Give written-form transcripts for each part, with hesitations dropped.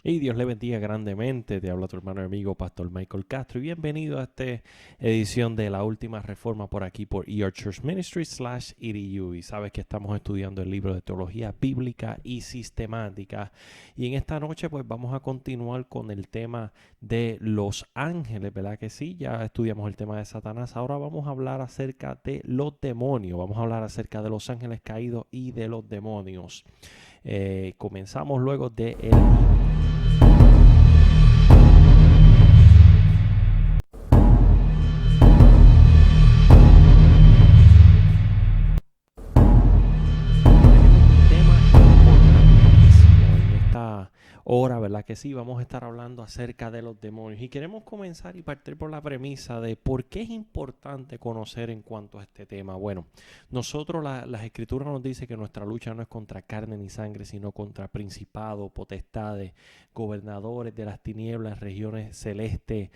Y Dios le bendiga grandemente. Te habla tu hermano y amigo Pastor Michael Castro. Y bienvenido a esta edición de la última reforma por aquí por ER Church Ministry /EDU. Y sabes que estamos estudiando el libro de teología bíblica y sistemática. Y en esta noche pues vamos a continuar con el tema de los ángeles, ¿verdad que sí? Ya estudiamos el tema de Satanás. Ahora vamos a hablar acerca de los demonios. Vamos a hablar acerca de los ángeles caídos y de los demonios. Comenzamos luego de el tema importantísimo en esta hora, ¿verdad que sí? Vamos a estar hablando acerca de los demonios y queremos comenzar y partir por la premisa de por qué es importante conocer en cuanto a este tema. Bueno, nosotros las escrituras nos dice que nuestra lucha no es contra carne ni sangre, sino contra principados, potestades, gobernadores de las tinieblas, regiones celestes.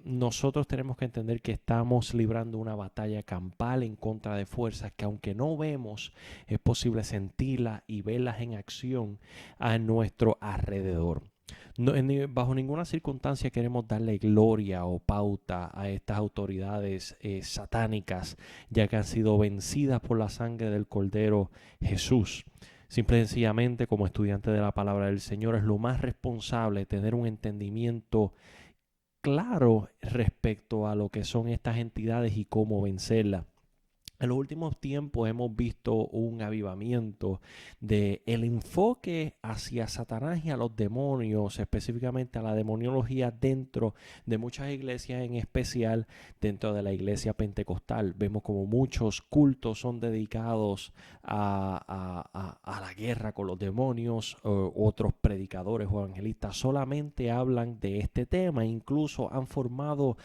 Nosotros tenemos que entender que estamos librando una batalla campal en contra de fuerzas que aunque no vemos, es posible sentirlas y verlas en acción a nuestro alrededor. No, bajo ninguna circunstancia queremos darle gloria o pauta a estas autoridades satánicas, ya que han sido vencidas por la sangre del Cordero Jesús. Simple y sencillamente, como estudiante de la palabra del Señor, es lo más responsable tener un entendimiento claro respecto a lo que son estas entidades y cómo vencerlas. En los últimos tiempos hemos visto un avivamiento de el enfoque hacia Satanás y a los demonios, específicamente a la demoniología dentro de muchas iglesias, en especial dentro de la iglesia pentecostal. Vemos como muchos cultos son dedicados a la guerra con los demonios. Otros predicadores o evangelistas solamente hablan de este tema, incluso han formado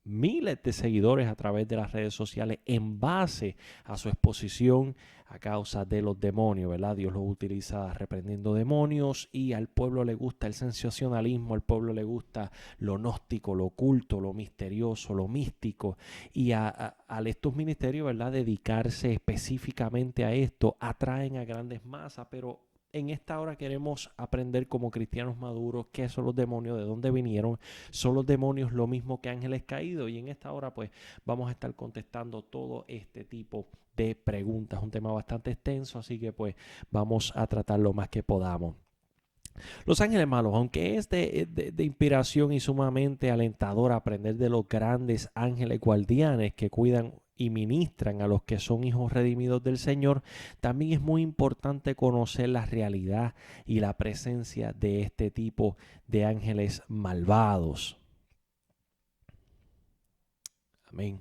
miles de seguidores a través de las redes sociales en base a su exposición a causa de los demonios, ¿verdad? Dios los utiliza reprendiendo demonios y al pueblo le gusta el sensacionalismo, al pueblo le gusta lo gnóstico, lo oculto, lo misterioso, lo místico y a estos ministerios, ¿verdad? Dedicarse específicamente a esto atraen a grandes masas, pero en esta hora queremos aprender como cristianos maduros qué son los demonios, de dónde vinieron. ¿Son los demonios lo mismo que ángeles caídos? Y en esta hora pues vamos a estar contestando todo este tipo de preguntas. Un tema bastante extenso, así que pues vamos a tratar lo más que podamos. Los ángeles malos, aunque es de inspiración y sumamente alentador aprender de los grandes ángeles guardianes que cuidan y ministran a los que son hijos redimidos del Señor, también es muy importante conocer la realidad y la presencia de este tipo de ángeles malvados. Amén.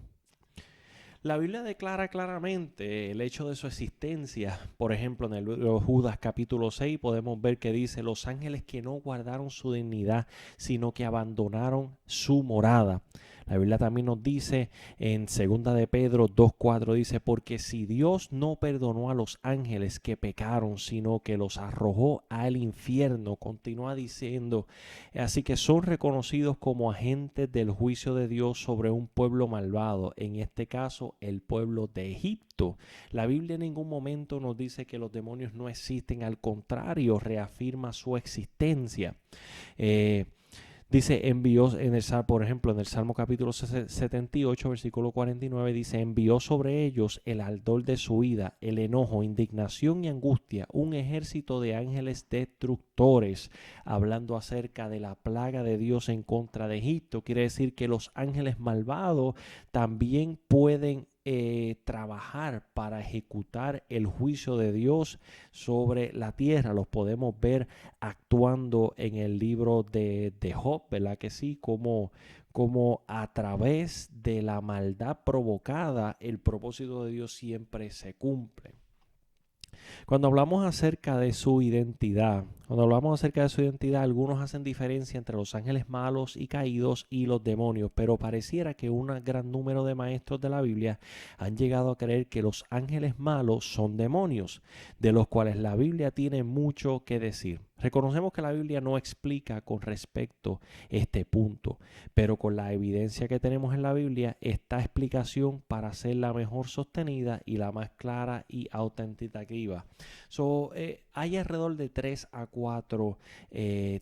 La Biblia declara claramente el hecho de su existencia. Por ejemplo, en el libro de Judas capítulo 6 podemos ver que dice: los ángeles que no guardaron su dignidad, sino que abandonaron su morada. La Biblia también nos dice en 2 de Pedro 2:4, dice: porque si Dios no perdonó a los ángeles que pecaron, sino que los arrojó al infierno, continúa diciendo, así que son reconocidos como agentes del juicio de Dios sobre un pueblo malvado, en este caso el pueblo de Egipto. La Biblia en ningún momento nos dice que los demonios no existen, al contrario, reafirma su existencia. Dice, envió en el Salmo, por ejemplo, en el Salmo capítulo 78, versículo 49, dice: envió sobre ellos el ardor de su ira, el enojo, indignación y angustia, un ejército de ángeles destructores. Hablando acerca de la plaga de Dios en contra de Egipto, quiere decir que los ángeles malvados también pueden trabajar para ejecutar el juicio de Dios sobre la tierra. Los podemos ver actuando en el libro de Job, ¿verdad que sí? Como a través de la maldad provocada, el propósito de Dios siempre se cumple. Cuando hablamos acerca de su identidad, Cuando hablamos acerca de su identidad, algunos hacen diferencia entre los ángeles malos y caídos y los demonios, pero pareciera que un gran número de maestros de la Biblia han llegado a creer que los ángeles malos son demonios, de los cuales la Biblia tiene mucho que decir. Reconocemos que la Biblia no explica con respecto a este punto, pero con la evidencia que tenemos en la Biblia, esta explicación para ser la mejor sostenida y la más clara y autenticativa. Hay alrededor de 3 a 4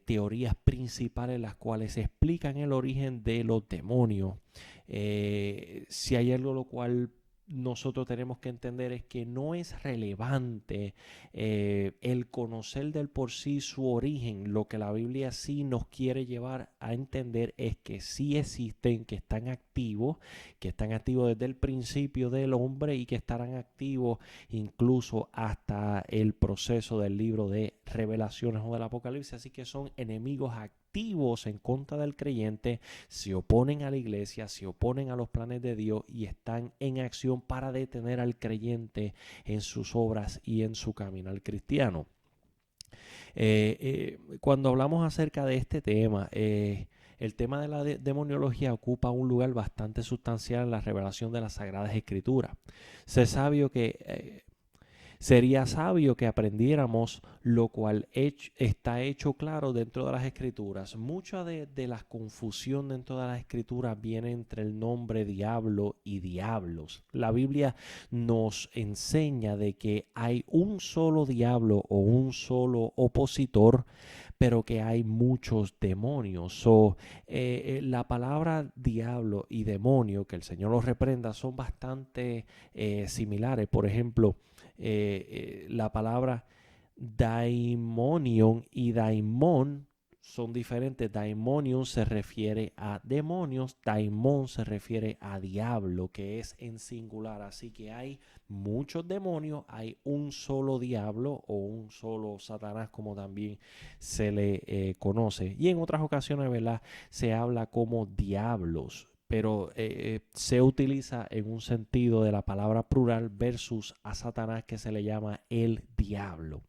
teorías principales las cuales explican el origen de los demonios. Si hay algo lo cual nosotros tenemos que entender es que no es relevante el conocer del por sí su origen. Lo que la Biblia sí nos quiere llevar a entender es que sí existen, que están activos desde el principio del hombre y que estarán activos incluso hasta el proceso del libro de Revelaciones o del Apocalipsis. Así que son enemigos activos en contra del creyente, se oponen a la iglesia, se oponen a los planes de Dios y están en acción para detener al creyente en sus obras y en su camino al cristiano. Cuando hablamos acerca de este tema, el tema de la demoniología ocupa un lugar bastante sustancial en la revelación de las Sagradas Escrituras. Sería sabio que aprendiéramos lo cual está hecho claro dentro de las Escrituras. Mucha de la confusión dentro de las Escrituras viene entre el nombre diablo y diablos. La Biblia nos enseña de que hay un solo diablo o un solo opositor, pero que hay muchos demonios. La palabra diablo y demonio, que el Señor los reprenda, son bastante similares. Por ejemplo, la palabra daimonion y daimon son diferentes. Daimonion se refiere a demonios, daimon se refiere a diablo, que es en singular. Así que hay muchos demonios, hay un solo diablo o un solo Satanás, como también se le conoce. Y en otras ocasiones, ¿verdad?, se habla como diablos, pero se utiliza en un sentido de la palabra plural versus a Satanás, que se le llama el diablo.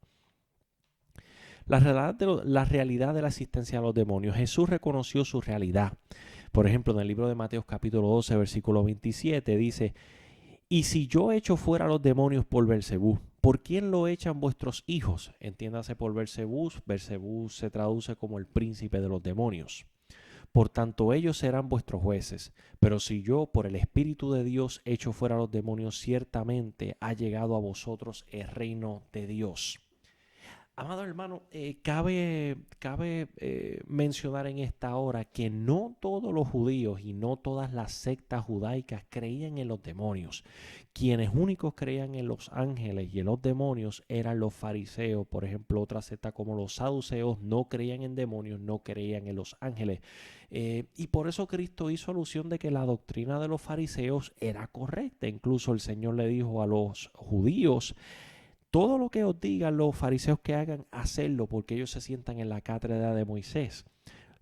La realidad de la existencia de los demonios. Jesús reconoció su realidad. Por ejemplo, en el libro de Mateo capítulo 12, versículo 27, dice: y si yo echo fuera a los demonios por Belzebú, ¿por quién lo echan vuestros hijos? Entiéndase por Belzebú. Belzebú se traduce como el príncipe de los demonios. Por tanto, ellos serán vuestros jueces. Pero si yo, por el Espíritu de Dios, echo fuera a los demonios, ciertamente ha llegado a vosotros el reino de Dios. Amado hermano, cabe mencionar en esta hora que no todos los judíos y no todas las sectas judaicas creían en los demonios. Quienes únicos creían en los ángeles y en los demonios eran los fariseos. Por ejemplo, otra secta como los saduceos no creían en demonios, no creían en los ángeles. Y por eso Cristo hizo alusión de que la doctrina de los fariseos era correcta. Incluso el Señor le dijo a los judíos: todo lo que os digan los fariseos que hagan, hacerlo, porque ellos se sientan en la cátedra de Moisés.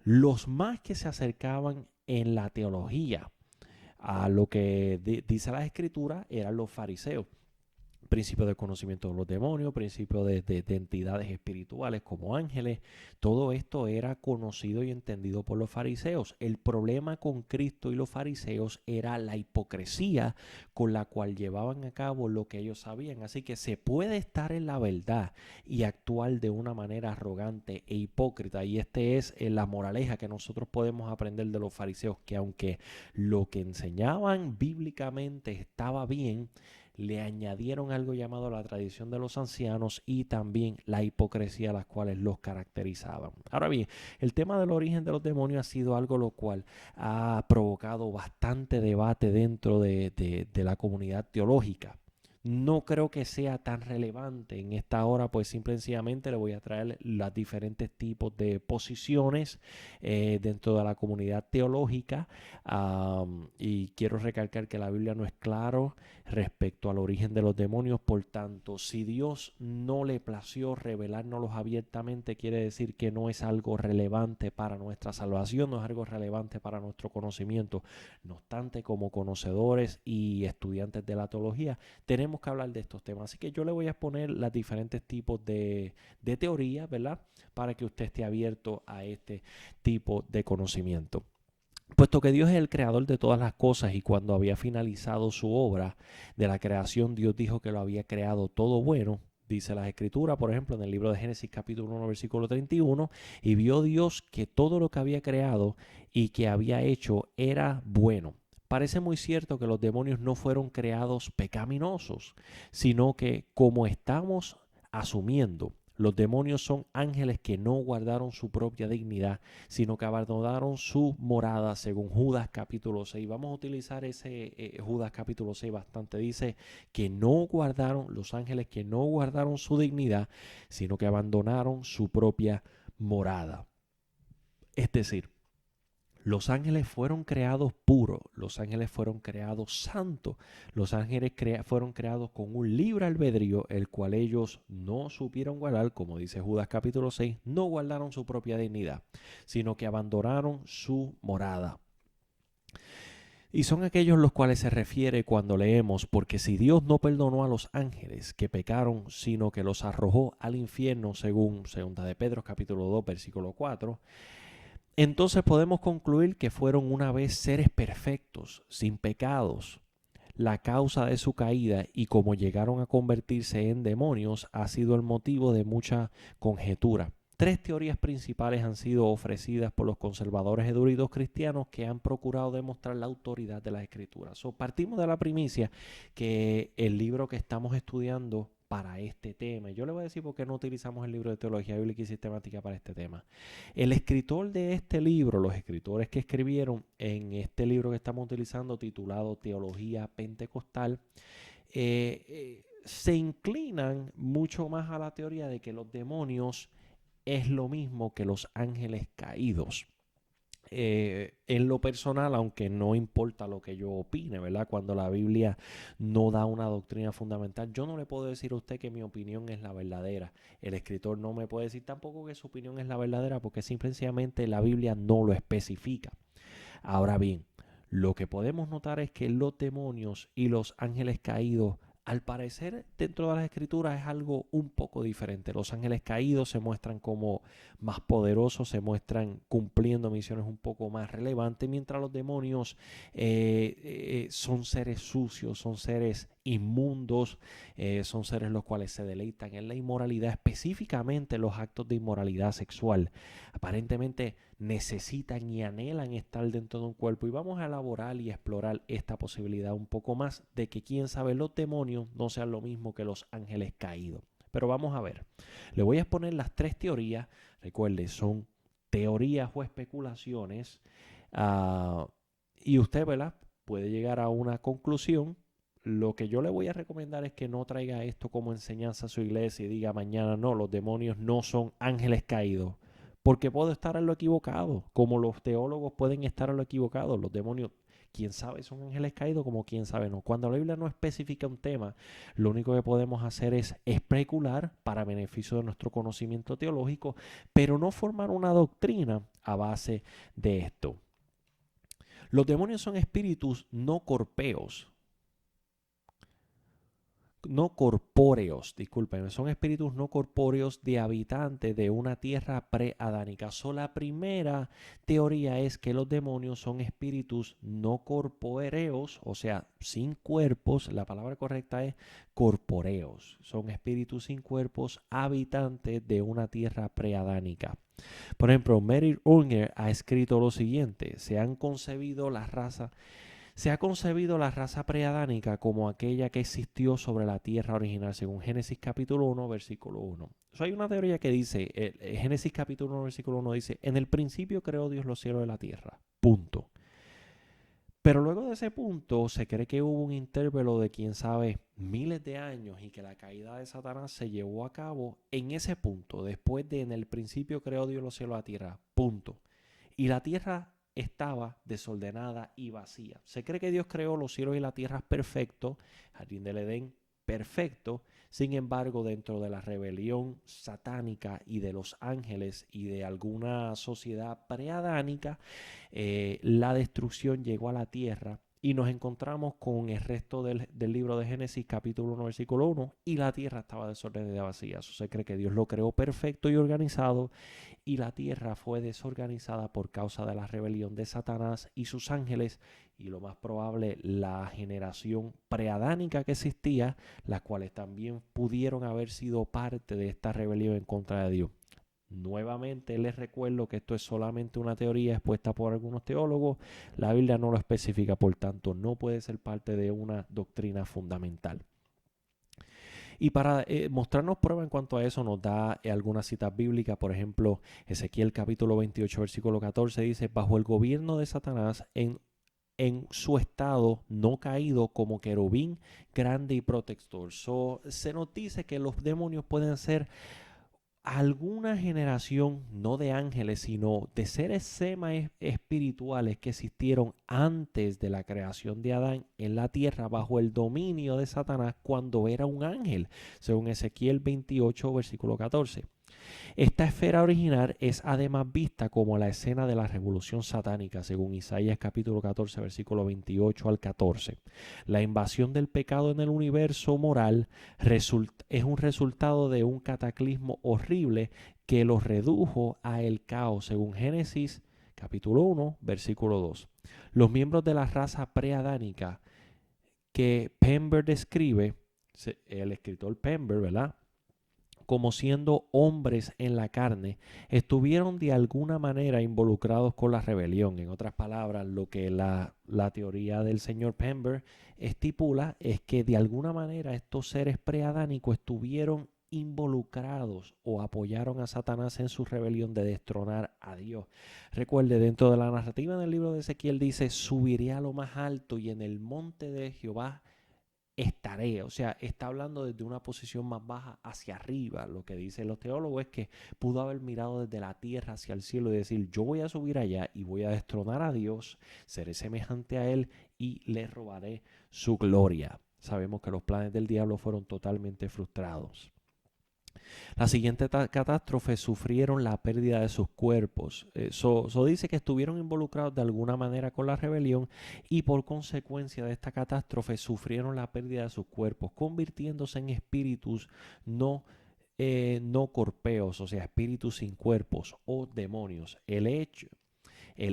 Los más que se acercaban en la teología a lo que dice la Escritura eran los fariseos. Principio del conocimiento de los demonios, principio de entidades espirituales como ángeles. Todo esto era conocido y entendido por los fariseos. El problema con Cristo y los fariseos era la hipocresía con la cual llevaban a cabo lo que ellos sabían. Así que se puede estar en la verdad y actuar de una manera arrogante e hipócrita. Y es la moraleja que nosotros podemos aprender de los fariseos, que aunque lo que enseñaban bíblicamente estaba bien, le añadieron algo llamado la tradición de los ancianos y también la hipocresía, las cuales los caracterizaban. Ahora bien, el tema del origen de los demonios ha sido algo lo cual ha provocado bastante debate dentro de la comunidad teológica. No creo que sea tan relevante en esta hora, pues simple y sencillamente le voy a traer los diferentes tipos de posiciones dentro de la comunidad teológica, y quiero recalcar que la Biblia no es claro respecto al origen de los demonios. Por tanto, si Dios no le plació revelárnoslos abiertamente, quiere decir que no es algo relevante para nuestra salvación, no es algo relevante para nuestro conocimiento. No obstante, como conocedores y estudiantes de la teología, tenemos que hablar de estos temas. Así que yo le voy a exponer los diferentes tipos de teorías, ¿verdad? Para que usted esté abierto a este tipo de conocimiento. Puesto que Dios es el creador de todas las cosas y cuando había finalizado su obra de la creación, Dios dijo que lo había creado todo bueno. Dice la Escritura, por ejemplo, en el libro de Génesis capítulo 1, versículo 31, y vio Dios que todo lo que había creado y que había hecho era bueno. Parece muy cierto que los demonios no fueron creados pecaminosos, sino que como estamos asumiendo, los demonios son ángeles que no guardaron su propia dignidad, sino que abandonaron su morada, según Judas capítulo 6. Vamos a utilizar ese Judas capítulo 6 bastante. Dice que no guardaron, los ángeles que no guardaron su dignidad, sino que abandonaron su propia morada. Es decir, los ángeles fueron creados puros, los ángeles fueron creados santos, los ángeles fueron creados con un libre albedrío, el cual ellos no supieron guardar, como dice Judas capítulo 6, no guardaron su propia dignidad, sino que abandonaron su morada. Y son aquellos los cuales se refiere cuando leemos, porque si Dios no perdonó a los ángeles que pecaron, sino que los arrojó al infierno, según 2 de Pedro capítulo 2, versículo 4, entonces podemos concluir que fueron una vez seres perfectos, sin pecados. La causa de su caída y cómo llegaron a convertirse en demonios ha sido el motivo de mucha conjetura. Tres teorías principales han sido ofrecidas por los conservadores eruditos cristianos que han procurado demostrar la autoridad de las Escrituras. Partimos de la primicia que el libro que estamos estudiando para este tema, yo le voy a decir por qué no utilizamos el libro de Teología Bíblica y Sistemática para este tema. El escritor de este libro, los escritores que escribieron en este libro que estamos utilizando titulado Teología Pentecostal, se inclinan mucho más a la teoría de que los demonios es lo mismo que los ángeles caídos. En lo personal, aunque no importa lo que yo opine, ¿verdad? Cuando la Biblia no da una doctrina fundamental, yo no le puedo decir a usted que mi opinión es la verdadera. El escritor no me puede decir tampoco que su opinión es la verdadera porque simplemente la Biblia no lo especifica. Ahora bien, lo que podemos notar es que los demonios y los ángeles caídos, al parecer, dentro de las Escrituras es algo un poco diferente. Los ángeles caídos se muestran como más poderosos, se muestran cumpliendo misiones un poco más relevantes, mientras los demonios son seres sucios, son seres inmundos, son seres los cuales se deleitan en la inmoralidad, específicamente los actos de inmoralidad sexual. Aparentemente necesitan y anhelan estar dentro de un cuerpo, y vamos a elaborar y explorar esta posibilidad un poco más de que quién sabe los demonios no sean lo mismo que los ángeles caídos. Pero vamos a ver, le voy a exponer las tres teorías. Recuerde, son teorías o especulaciones, y usted, ¿verdad?, puede llegar a una conclusión. Lo que yo le voy a recomendar es que no traiga esto como enseñanza a su iglesia y diga mañana, no, los demonios no son ángeles caídos. Porque puedo estar en lo equivocado, como los teólogos pueden estar en lo equivocado. Los demonios, quién sabe, son ángeles caídos, como quién sabe no. Cuando la Biblia no especifica un tema, lo único que podemos hacer es especular para beneficio de nuestro conocimiento teológico, pero no formar una doctrina a base de esto. Los demonios son espíritus no corpóreos, discúlpenme, son espíritus no corpóreos de habitantes de una tierra preadánica. La primera teoría es que los demonios son espíritus no corpóreos, o sea, sin cuerpos. La palabra correcta es corpóreos. Son espíritus sin cuerpos habitantes de una tierra preadánica. Por ejemplo, Mary Unger ha escrito lo siguiente: se ha concebido la raza preadánica como aquella que existió sobre la tierra original, según Génesis capítulo 1, versículo 1. Hay una teoría que dice, Génesis capítulo 1, versículo 1 dice, en el principio creó Dios los cielos y la tierra, punto. Pero luego de ese punto se cree que hubo un intervalo de quién sabe miles de años y que la caída de Satanás se llevó a cabo en ese punto, después de en el principio creó Dios los cielos y la tierra, punto. Y la tierra estaba desordenada y vacía. Se cree que Dios creó los cielos y la tierra perfecto, jardín del Edén perfecto. Sin embargo, dentro de la rebelión satánica y de los ángeles y de alguna sociedad preadánica, la destrucción llegó a la tierra y nos encontramos con el resto del libro de Génesis, capítulo 1, versículo 1, y la tierra estaba desordenada y vacía. Eso se cree que Dios lo creó perfecto y organizado, y la tierra fue desorganizada por causa de la rebelión de Satanás y sus ángeles, y lo más probable, la generación preadánica que existía, las cuales también pudieron haber sido parte de esta rebelión en contra de Dios. Nuevamente les recuerdo que esto es solamente una teoría expuesta por algunos teólogos. La Biblia no lo especifica, por tanto no puede ser parte de una doctrina fundamental. Y para mostrarnos prueba en cuanto a eso, nos da algunas citas bíblicas. Por ejemplo, Ezequiel capítulo 28, versículo 14 dice: bajo el gobierno de Satanás, en su estado no caído, como querubín grande y protector. Se nos dice que los demonios pueden ser alguna generación, no de ángeles, sino de seres semi-espirituales que existieron antes de la creación de Adán en la tierra, bajo el dominio de Satanás cuando era un ángel, según Ezequiel 28, versículo 14. Esta esfera original es además vista como la escena de la revolución satánica, según Isaías capítulo 14, versículo 28 al 14. La invasión del pecado en el universo moral es un resultado de un cataclismo horrible que los redujo a el caos, según Génesis capítulo 1, versículo 2. Los miembros de la raza preadánica que Pember describe, el escritor Pember, ¿verdad?, como siendo hombres en la carne, estuvieron de alguna manera involucrados con la rebelión. En otras palabras, lo que la teoría del señor Pember estipula es que de alguna manera estos seres preadánicos estuvieron involucrados o apoyaron a Satanás en su rebelión de destronar a Dios. Recuerde, dentro de la narrativa del libro de Ezequiel dice: subiré a lo más alto y en el monte de Jehová estaré. O sea, está hablando desde una posición más baja hacia arriba. Lo que dicen los teólogos es que pudo haber mirado desde la tierra hacia el cielo y decir: yo voy a subir allá y voy a destronar a Dios, seré semejante a Él y le robaré su gloria. Sabemos que los planes del diablo fueron totalmente frustrados. La siguiente catástrofe sufrieron la pérdida de sus cuerpos. Dice que estuvieron involucrados de alguna manera con la rebelión y por consecuencia de esta catástrofe sufrieron la pérdida de sus cuerpos, convirtiéndose en espíritus no corpóreos, o sea, espíritus sin cuerpos o demonios. El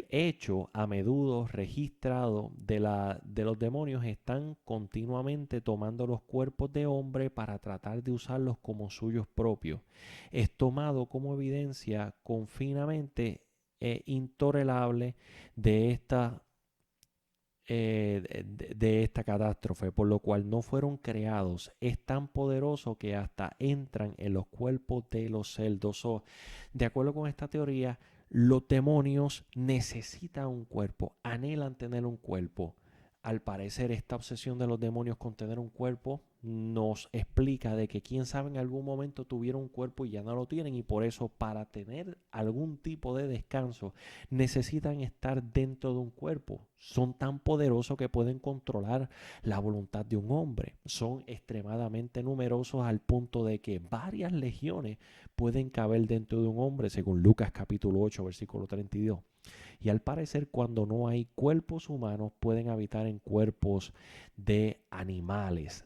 hecho a menudo registrado de los demonios están continuamente tomando los cuerpos de hombre para tratar de usarlos como suyos propios. Es tomado como evidencia confinamente intolerable de esta catástrofe, por lo cual no fueron creados. Es tan poderoso que hasta entran en los cuerpos de los cerdos. De acuerdo con esta teoría, los demonios necesitan un cuerpo, anhelan tener un cuerpo. Al parecer, esta obsesión de los demonios con tener un cuerpo nos explica de que quién sabe en algún momento tuvieron un cuerpo y ya no lo tienen, y por eso para tener algún tipo de descanso necesitan estar dentro de un cuerpo. Son tan poderosos que pueden controlar la voluntad de un hombre. Son extremadamente numerosos al punto de que varias legiones pueden caber dentro de un hombre, según Lucas capítulo 8, versículo 32. Y al parecer, cuando no hay cuerpos humanos, pueden habitar en cuerpos de animales,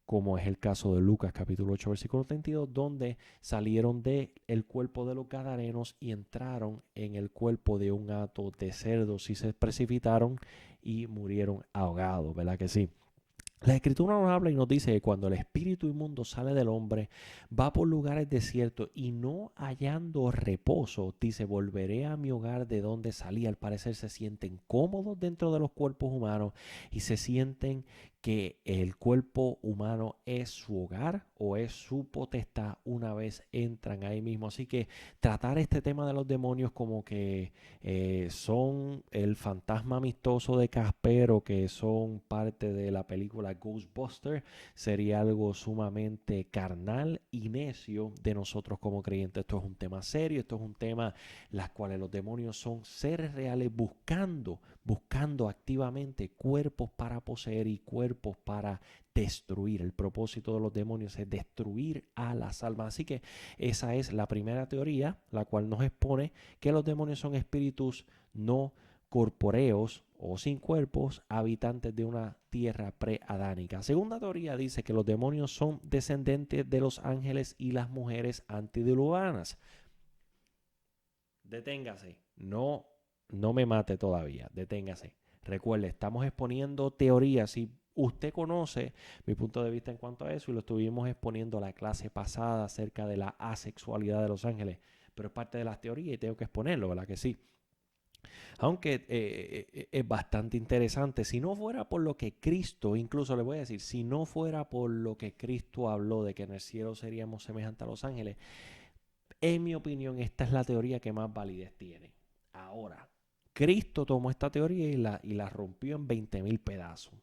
como es el caso de Lucas capítulo 8, versículo 32, donde salieron del cuerpo de los gadarenos y entraron en el cuerpo de un hato de cerdos y se precipitaron y murieron ahogados, ¿verdad que sí? La Escritura nos habla y nos dice que cuando el espíritu inmundo sale del hombre, va por lugares desiertos y no hallando reposo, dice: volveré a mi hogar de donde salí. Al parecer se sienten cómodos dentro de los cuerpos humanos y se sienten que el cuerpo humano es su hogar o es su potestad una vez entran ahí mismo. Así que tratar este tema de los demonios como que son el fantasma amistoso de Casper o que son parte de la película Ghostbusters sería algo sumamente carnal y necio de nosotros como creyentes. Esto es un tema serio, esto es un tema las cuales los demonios son seres reales buscando activamente cuerpos para poseer y cuerpos para destruir. El propósito de los demonios es destruir a las almas. Así que esa es la primera teoría, la cual nos expone que los demonios son espíritus no corpóreos o sin cuerpos, habitantes de una tierra preadánica. Segunda teoría dice que los demonios son descendientes de los ángeles y las mujeres antediluvianas. Deténgase, no me mate todavía, deténgase. Recuerde, estamos exponiendo teorías. Si usted conoce mi punto de vista en cuanto a eso, y lo estuvimos exponiendo la clase pasada acerca de la asexualidad de los ángeles, pero es parte de las teorías y tengo que exponerlo, ¿verdad que sí? Aunque es bastante interesante. Si no fuera por lo que Cristo, incluso le voy a decir, si no fuera por lo que Cristo habló de que en el cielo seríamos semejantes a los ángeles, en mi opinión, esta es la teoría que más validez tiene. Ahora, Cristo tomó esta teoría y la rompió en 20,000 pedazos.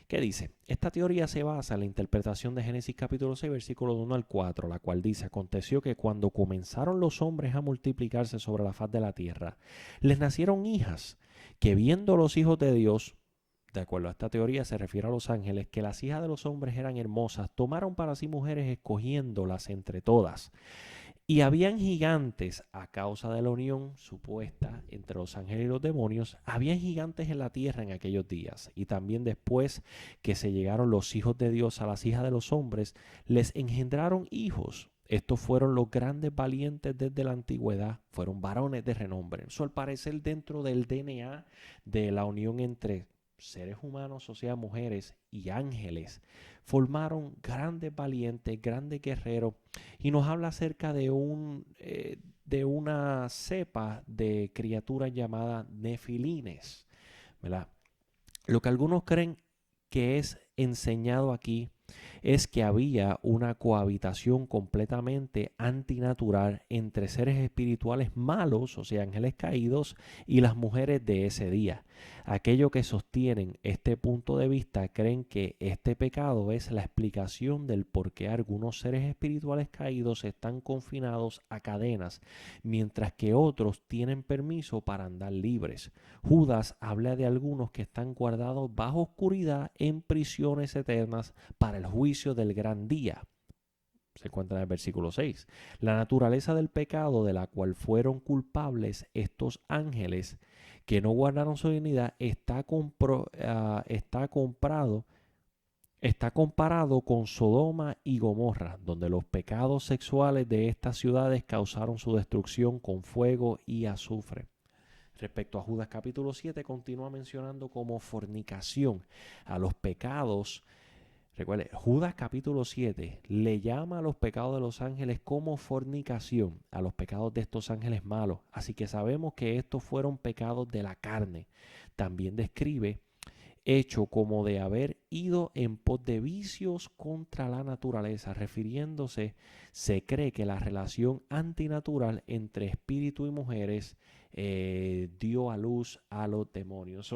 ¿Qué dice? Esta teoría se basa en la interpretación de Génesis capítulo 6, versículos 1 al 4, la cual dice, aconteció que cuando comenzaron los hombres a multiplicarse sobre la faz de la tierra, les nacieron hijas, que viendo los hijos de Dios, de acuerdo a esta teoría se refiere a los ángeles, que las hijas de los hombres eran hermosas, tomaron para sí mujeres escogiéndolas entre todas. Y habían gigantes a causa de la unión supuesta entre los ángeles y los demonios. Habían gigantes en la tierra en aquellos días. Y también después que se llegaron los hijos de Dios a las hijas de los hombres, les engendraron hijos. Estos fueron los grandes valientes desde la antigüedad. Fueron varones de renombre. Eso al parecer dentro del DNA de la unión entre seres humanos, o sea, mujeres y ángeles, formaron grandes valientes, grandes guerreros, y nos habla acerca de una cepa de criaturas llamadas nefilines, ¿verdad? Lo que algunos creen que es enseñado aquí es que había una cohabitación completamente antinatural entre seres espirituales malos, o sea, ángeles caídos, y las mujeres de ese día. Aquellos que sostienen este punto de vista creen que este pecado es la explicación del por qué algunos seres espirituales caídos están confinados a cadenas, mientras que otros tienen permiso para andar libres. Judas habla de algunos que están guardados bajo oscuridad en prisiones eternas para el juicio del gran día. Se encuentra en el versículo 6. La naturaleza del pecado de la cual fueron culpables estos ángeles que no guardaron su dignidad está comparado con Sodoma y Gomorra, donde los pecados sexuales de estas ciudades causaron su destrucción con fuego y azufre. Respecto a Judas capítulo 7, continúa mencionando como fornicación a los pecados. Recuerde, Judas capítulo 7 le llama a los pecados de los ángeles como fornicación, a los pecados de estos ángeles malos. Así que sabemos que estos fueron pecados de la carne. También describe hecho como de haber ido en pos de vicios contra la naturaleza, refiriéndose, se cree que la relación antinatural entre espíritu y mujeres dio a luz a los demonios.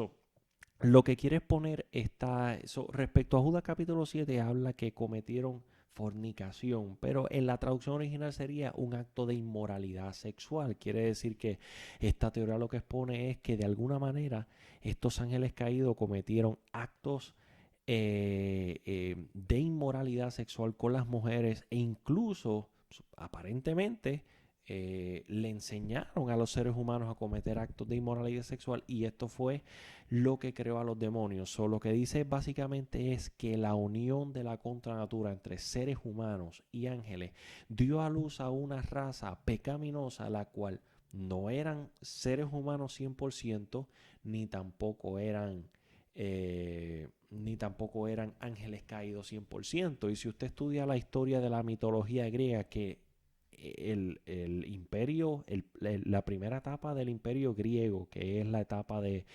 Lo que quiere exponer está, respecto a Judas capítulo 7, habla que cometieron fornicación, pero en la traducción original sería un acto de inmoralidad sexual. Quiere decir que esta teoría lo que expone es que de alguna manera estos ángeles caídos cometieron actos de inmoralidad sexual con las mujeres e incluso aparentemente le enseñaron a los seres humanos a cometer actos de inmoralidad sexual, y esto fue lo que creó a los demonios. Lo que dice básicamente es que la unión de la contranatura entre seres humanos y ángeles dio a luz a una raza pecaminosa, la cual no eran seres humanos 100%, ni tampoco eran ángeles caídos 100%. Y si usted estudia la historia de la mitología griega, que el imperio, la primera etapa del imperio griego, que es la etapa del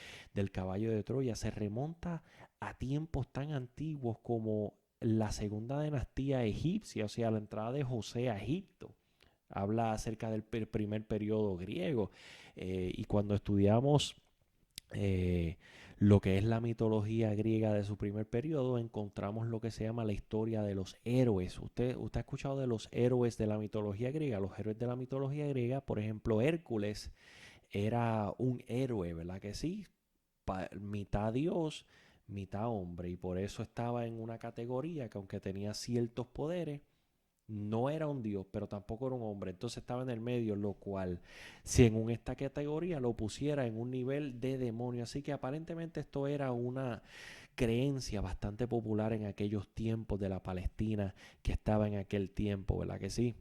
caballo de Troya, se remonta a tiempos tan antiguos como la segunda dinastía egipcia, o sea, la entrada de José a Egipto. Habla acerca del primer periodo griego. Y cuando estudiamos eh, lo que es la mitología griega de su primer periodo, encontramos lo que se llama la historia de los héroes. ¿Usted ha escuchado de los héroes de la mitología griega? Los héroes de la mitología griega, por ejemplo, Hércules era un héroe, ¿verdad que sí? Mitad dios, mitad hombre, y por eso estaba en una categoría que, aunque tenía ciertos poderes, no era un dios, pero tampoco era un hombre. Entonces estaba en el medio, lo cual, si en esta categoría lo pusiera en un nivel de demonio. Así que aparentemente esto era una creencia bastante popular en aquellos tiempos de la Palestina que estaba en aquel tiempo, ¿verdad que sí?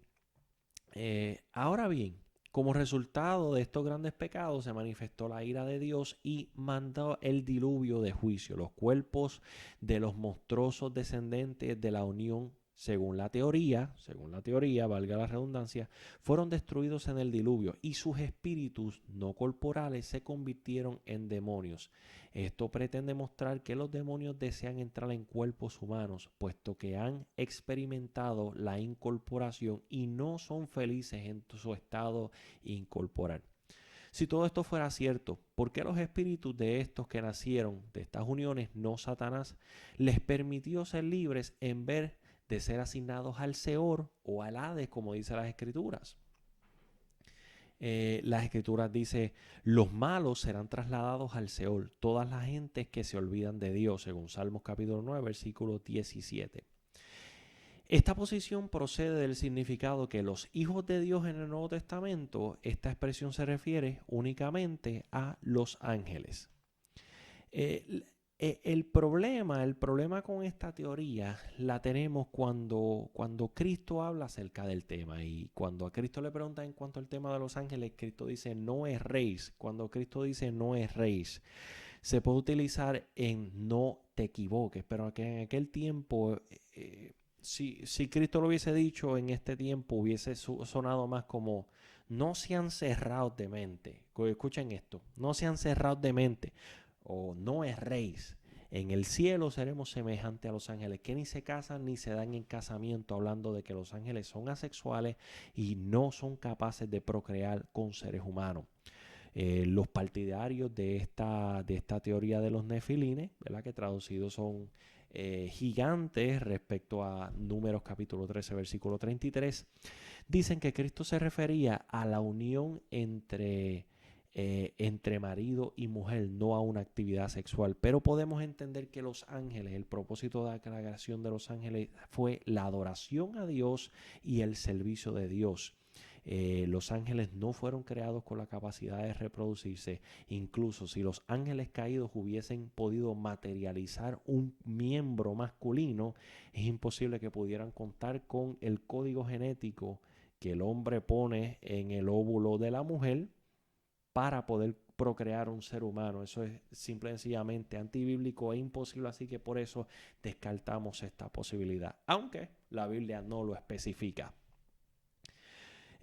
Ahora bien, como resultado de estos grandes pecados se manifestó la ira de Dios y mandó el diluvio de juicio. Los cuerpos de los monstruosos descendientes de la unión, según la teoría, valga la redundancia, fueron destruidos en el diluvio y sus espíritus no corporales se convirtieron en demonios. Esto pretende mostrar que los demonios desean entrar en cuerpos humanos, puesto que han experimentado la incorporación y no son felices en su estado incorporal. Si todo esto fuera cierto, ¿por qué los espíritus de estos que nacieron de estas uniones, no Satanás, les permitió ser libres en vez de ser asignados al Seor o al Hades, como dice las Escrituras? Las Escrituras dice: los malos serán trasladados al Seol, todas las gentes que se olvidan de Dios, según Salmos capítulo 9, versículo 17. Esta posición procede del significado que los hijos de Dios en el Nuevo Testamento, esta expresión se refiere únicamente a los ángeles. El problema con esta teoría la tenemos cuando Cristo habla acerca del tema. Y cuando a Cristo le preguntan en cuanto al tema de los ángeles, Cristo dice no es rey. Cuando Cristo dice no es rey, se puede utilizar en no te equivoques, pero que en aquel tiempo, si Cristo lo hubiese dicho en este tiempo, hubiese sonado más como no sean cerrados de mente. Escuchen esto, no sean cerrados de mente, o no erréis. En el cielo seremos semejantes a los ángeles, que ni se casan ni se dan en casamiento, hablando de que los ángeles son asexuales y no son capaces de procrear con seres humanos. Los partidarios de esta teoría de los nefilines, ¿verdad?, que traducidos son gigantes respecto a Números capítulo 13, versículo 33, dicen que Cristo se refería a la unión entre marido y mujer, no a una actividad sexual. Pero podemos entender que los ángeles, el propósito de la creación de los ángeles fue la adoración a Dios y el servicio de Dios. Los ángeles no fueron creados con la capacidad de reproducirse. Incluso si los ángeles caídos hubiesen podido materializar un miembro masculino, es imposible que pudieran contar con el código genético que el hombre pone en el óvulo de la mujer para poder procrear un ser humano. Eso es simple y sencillamente antibíblico e imposible, así que por eso descartamos esta posibilidad, aunque la Biblia no lo especifica.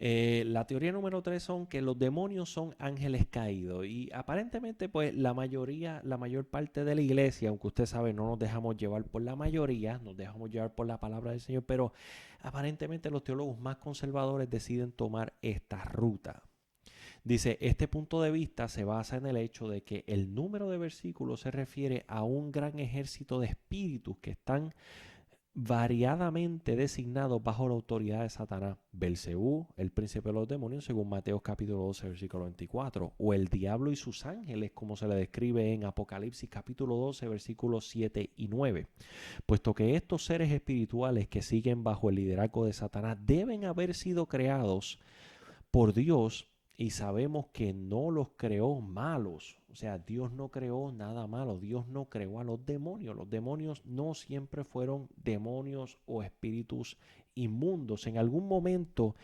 La teoría número 3 son que los demonios son ángeles caídos, y aparentemente pues la mayor parte de la iglesia, aunque usted sabe no nos dejamos llevar por la mayoría, nos dejamos llevar por la palabra del Señor, pero aparentemente los teólogos más conservadores deciden tomar esta ruta. Dice, este punto de vista se basa en el hecho de que el número de versículos se refiere a un gran ejército de espíritus que están variadamente designados bajo la autoridad de Satanás, Belcebú, el príncipe de los demonios, según Mateo capítulo 12, versículo 24, o el diablo y sus ángeles, como se le describe en Apocalipsis capítulo 12, versículos 7 y 9, puesto que estos seres espirituales que siguen bajo el liderazgo de Satanás deben haber sido creados por Dios, y sabemos que no los creó malos. O sea, Dios no creó nada malo. Dios no creó a los demonios. Los demonios no siempre fueron demonios o espíritus inmundos. En algún momento,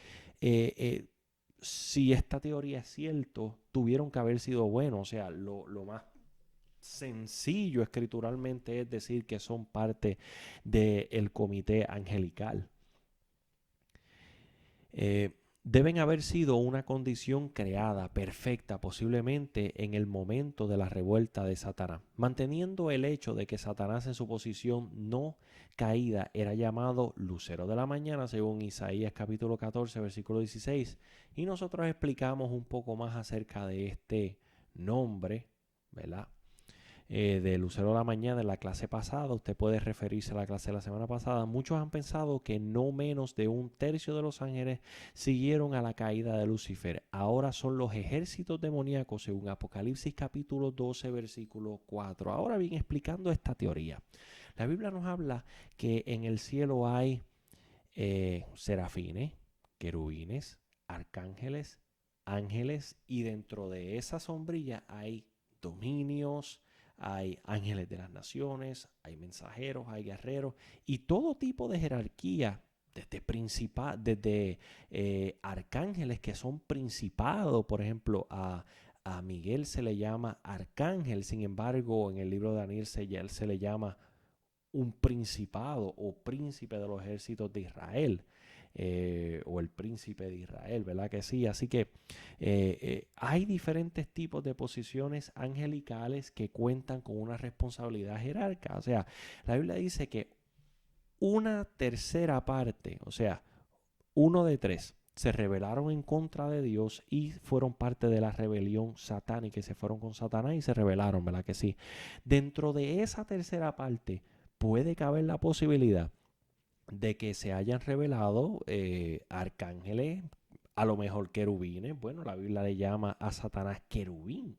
si esta teoría es cierto, tuvieron que haber sido buenos. O sea, lo más sencillo escrituralmente es decir que son parte del comité angelical. deben haber sido una condición creada, perfecta, posiblemente en el momento de la revuelta de Satanás, manteniendo el hecho de que Satanás en su posición no caída era llamado lucero de la mañana, según Isaías capítulo 14, versículo 16. Y nosotros explicamos un poco más acerca de este nombre, ¿verdad? De lucero de la mañana en la clase pasada. Usted puede referirse a la clase de la semana pasada. Muchos han pensado que no menos de un tercio de los ángeles siguieron a la caída de Lucifer. Ahora son los ejércitos demoníacos, según Apocalipsis capítulo 12, versículo 4. Ahora bien, explicando esta teoría, la Biblia nos habla que en el cielo hay serafines, querubines, arcángeles, ángeles, y dentro de esa sombrilla hay dominios, hay ángeles de las naciones, hay mensajeros, hay guerreros y todo tipo de jerarquía, desde arcángeles que son principados. Por ejemplo, a Miguel se le llama arcángel, sin embargo en el libro de Daniel se le llama un principado o príncipe de los ejércitos de Israel. O el príncipe de Israel, ¿verdad que sí? Así que hay diferentes tipos de posiciones angelicales que cuentan con una responsabilidad jerárquica. O sea, la Biblia dice que una tercera parte, o sea, 1 de 3, se rebelaron en contra de Dios y fueron parte de la rebelión satánica y se fueron con Satanás y se rebelaron, ¿verdad que sí? Dentro de esa tercera parte puede caber la posibilidad de que se hayan revelado arcángeles, a lo mejor querubines. Bueno, la Biblia le llama a Satanás querubín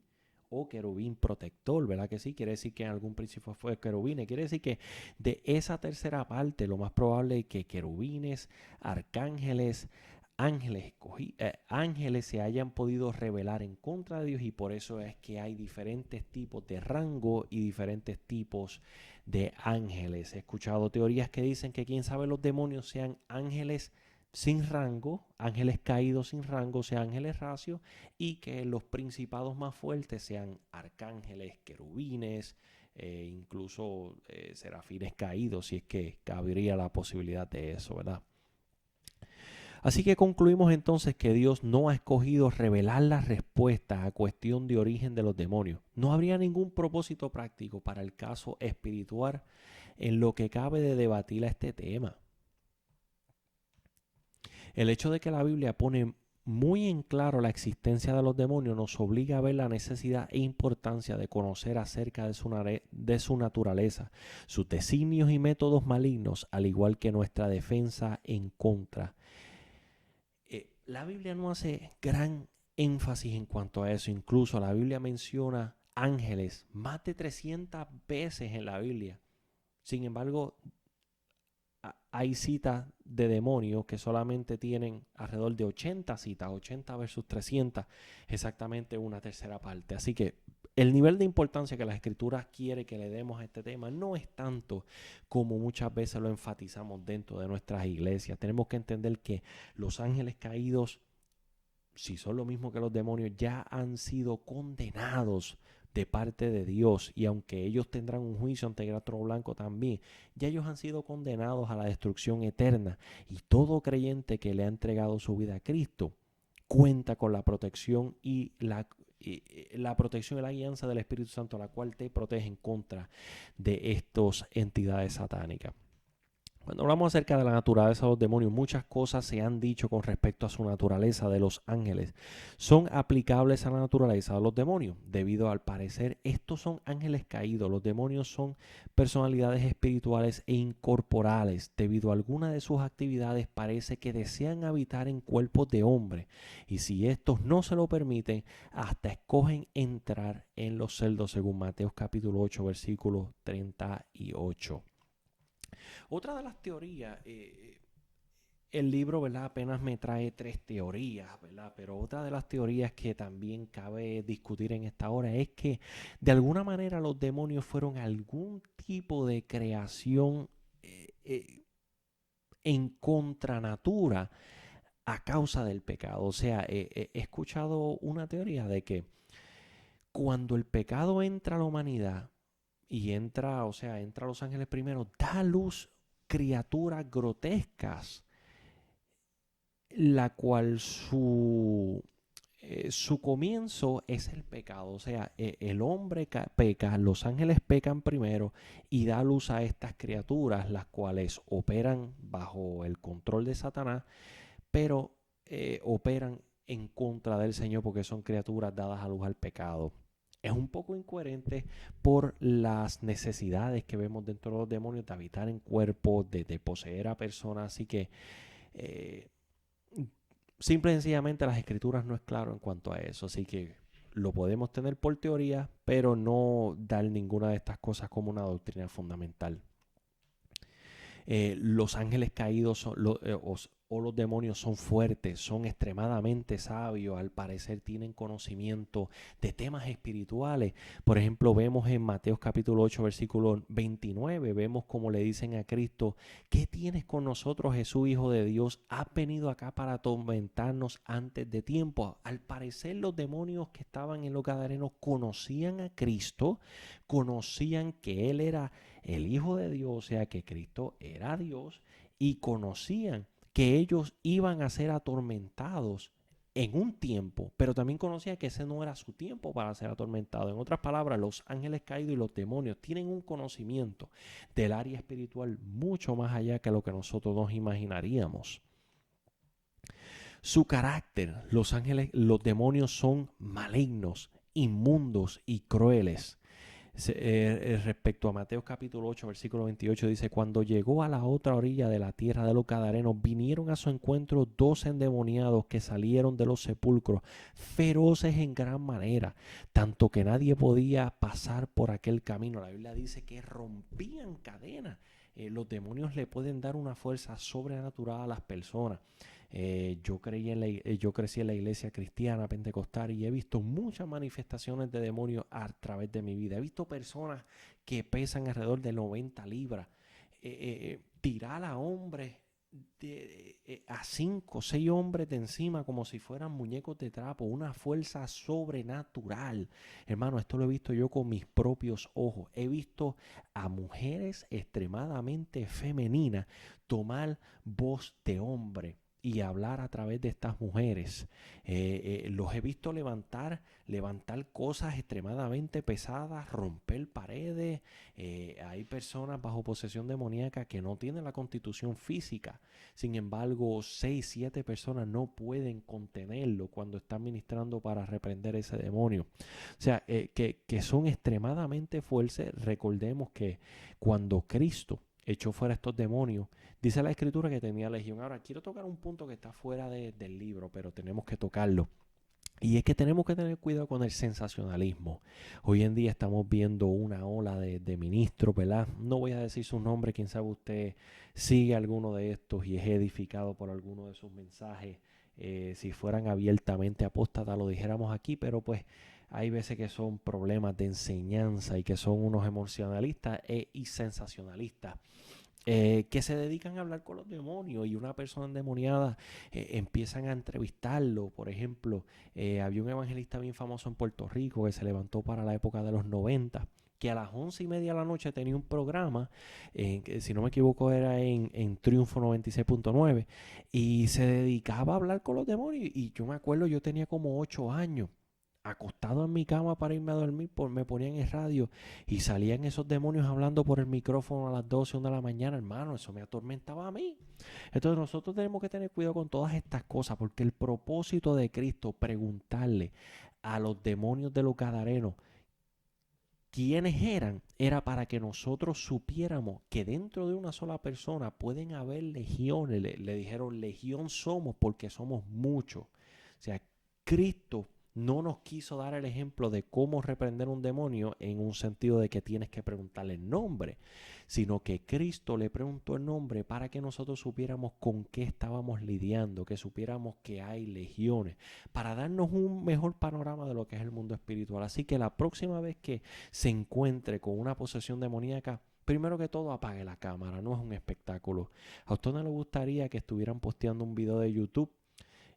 o querubín protector, ¿verdad que sí? Quiere decir que en algún principio fue querubines. Quiere decir que de esa tercera parte lo más probable es que querubines, arcángeles, ángeles se hayan podido rebelar en contra de Dios, y por eso es que hay diferentes tipos de rango y diferentes tipos de ángeles. He escuchado teorías que dicen que quién sabe los demonios sean ángeles sin rango, ángeles caídos sin rango, sean ángeles racios, y que los principados más fuertes sean arcángeles, querubines, incluso serafines caídos, si es que cabría la posibilidad de eso, ¿verdad? Así que concluimos entonces que Dios no ha escogido revelar las respuestas a cuestión de origen de los demonios. No habría ningún propósito práctico para el caso espiritual en lo que cabe de debatir a este tema. El hecho de que la Biblia pone muy en claro la existencia de los demonios nos obliga a ver la necesidad e importancia de conocer acerca de su naturaleza, sus designios y métodos malignos, al igual que nuestra defensa en contra. La Biblia no hace gran énfasis en cuanto a eso. Incluso la Biblia menciona ángeles más de 300 veces en la Biblia. Sin embargo, hay citas de demonios que solamente tienen alrededor de 80 citas, 80 versus 300, exactamente una tercera parte. Así que el nivel de importancia que las escrituras quiere que le demos a este tema no es tanto como muchas veces lo enfatizamos dentro de nuestras iglesias. Tenemos que entender que los ángeles caídos, si son lo mismo que los demonios, ya han sido condenados de parte de Dios, y aunque ellos tendrán un juicio ante el trono blanco también, ya ellos han sido condenados a la destrucción eterna, y todo creyente que le ha entregado su vida a Cristo cuenta con la protección y la protección y la guianza del Espíritu Santo, la cual te protege en contra de estas entidades satánicas. Cuando hablamos acerca de la naturaleza de los demonios, muchas cosas se han dicho con respecto a su naturaleza de los ángeles. Son aplicables a la naturaleza de los demonios, debido al parecer estos son ángeles caídos. Los demonios son personalidades espirituales e incorporales. Debido a alguna de sus actividades parece que desean habitar en cuerpos de hombre, y si estos no se lo permiten, hasta escogen entrar en los celdos, según Mateo capítulo 8, versículo 38. Otra de las teorías, el libro, ¿verdad?, apenas me trae 3 teorías, ¿verdad? Pero otra de las teorías que también cabe discutir en esta hora es que de alguna manera los demonios fueron algún tipo de creación en contranatura a causa del pecado. O sea, he escuchado una teoría de que cuando el pecado entra a la humanidad y entra a los ángeles primero, da a luz criaturas grotescas. la cual su comienzo es el pecado. O sea, el hombre peca, los ángeles pecan primero y da luz a estas criaturas, las cuales operan bajo el control de Satanás, pero operan en contra del Señor porque son criaturas dadas a luz al pecado. Es un poco incoherente por las necesidades que vemos dentro de los demonios de habitar en cuerpos, de poseer a personas. Así que eh, simple y sencillamente las escrituras no es claro en cuanto a eso. Así que lo podemos tener por teoría, pero no dar ninguna de estas cosas como una doctrina fundamental. Los ángeles caídos o los demonios son fuertes, son extremadamente sabios, al parecer tienen conocimiento de temas espirituales. Por ejemplo, vemos en Mateo capítulo 8, versículo 29, vemos como le dicen a Cristo: ¿qué tienes con nosotros, Jesús, Hijo de Dios? ¿Has venido acá para atormentarnos antes de tiempo? Al parecer los demonios que estaban en los Gadarenos conocían a Cristo, conocían que Él era el Hijo de Dios, o sea que Cristo era Dios, y conocían que ellos iban a ser atormentados en un tiempo, pero también conocían que ese no era su tiempo para ser atormentado. En otras palabras, los ángeles caídos y los demonios tienen un conocimiento del área espiritual mucho más allá que lo que nosotros nos imaginaríamos. Su carácter, los demonios son malignos, inmundos y crueles. Respecto a Mateo capítulo 8, versículo 28, dice: cuando llegó a la otra orilla de la tierra de los Gadarenos, vinieron a su encuentro 2 endemoniados que salieron de los sepulcros, feroces en gran manera, tanto que nadie podía pasar por aquel camino. La Biblia dice que rompían cadenas. Los demonios le pueden dar una fuerza sobrenatural a las personas. Yo crecí en la iglesia cristiana pentecostal y he visto muchas manifestaciones de demonios a través de mi vida. He visto personas que pesan alrededor de 90 libras tirar a hombres, a 5 o 6 hombres de encima como si fueran muñecos de trapo, una fuerza sobrenatural. Hermano, esto lo he visto yo con mis propios ojos. He visto a mujeres extremadamente femeninas tomar voz de hombre y hablar a través de estas mujeres. Los he visto levantar cosas extremadamente pesadas, romper paredes. Hay personas bajo posesión demoníaca que no tienen la constitución física. Sin embargo, 6, 7 personas no pueden contenerlo cuando están ministrando para reprender ese demonio. O sea, que son extremadamente fuertes. Recordemos que cuando Cristo echó fuera estos demonios, dice la escritura que tenía legión. Ahora, quiero tocar un punto que está fuera del libro, pero tenemos que tocarlo. Y es que tenemos que tener cuidado con el sensacionalismo. Hoy en día estamos viendo una ola de ministros, ¿verdad? No voy a decir su nombre, quién sabe usted sigue alguno de estos y es edificado por alguno de sus mensajes. Si fueran abiertamente apóstatas lo dijéramos aquí, pero pues hay veces que son problemas de enseñanza y que son unos emocionalistas y sensacionalistas. Que se dedican a hablar con los demonios y una persona endemoniada empiezan a entrevistarlo. Por ejemplo, había un evangelista bien famoso en Puerto Rico que se levantó para la época de los 90, que a las 11:30 de la noche tenía un programa, que si no me equivoco era en Triunfo 96.9, y se dedicaba a hablar con los demonios. Y yo me acuerdo, yo tenía como 8 años, acostado en mi cama para irme a dormir, me ponían en radio y salían esos demonios hablando por el micrófono a las 12, 1 de la mañana, hermano. Eso me atormentaba a mí. Entonces nosotros tenemos que tener cuidado con todas estas cosas, porque el propósito de Cristo, preguntarle a los demonios de los Gadarenos quiénes eran, era para que nosotros supiéramos que dentro de una sola persona pueden haber legiones. Le dijeron: legión somos porque somos muchos. O sea, Cristo no nos quiso dar el ejemplo de cómo reprender un demonio en un sentido de que tienes que preguntarle el nombre, sino que Cristo le preguntó el nombre para que nosotros supiéramos con qué estábamos lidiando, que supiéramos que hay legiones, para darnos un mejor panorama de lo que es el mundo espiritual. Así que la próxima vez que se encuentre con una posesión demoníaca, primero que todo apague la cámara, no es un espectáculo. ¿A usted no le gustaría que estuvieran posteando un video de YouTube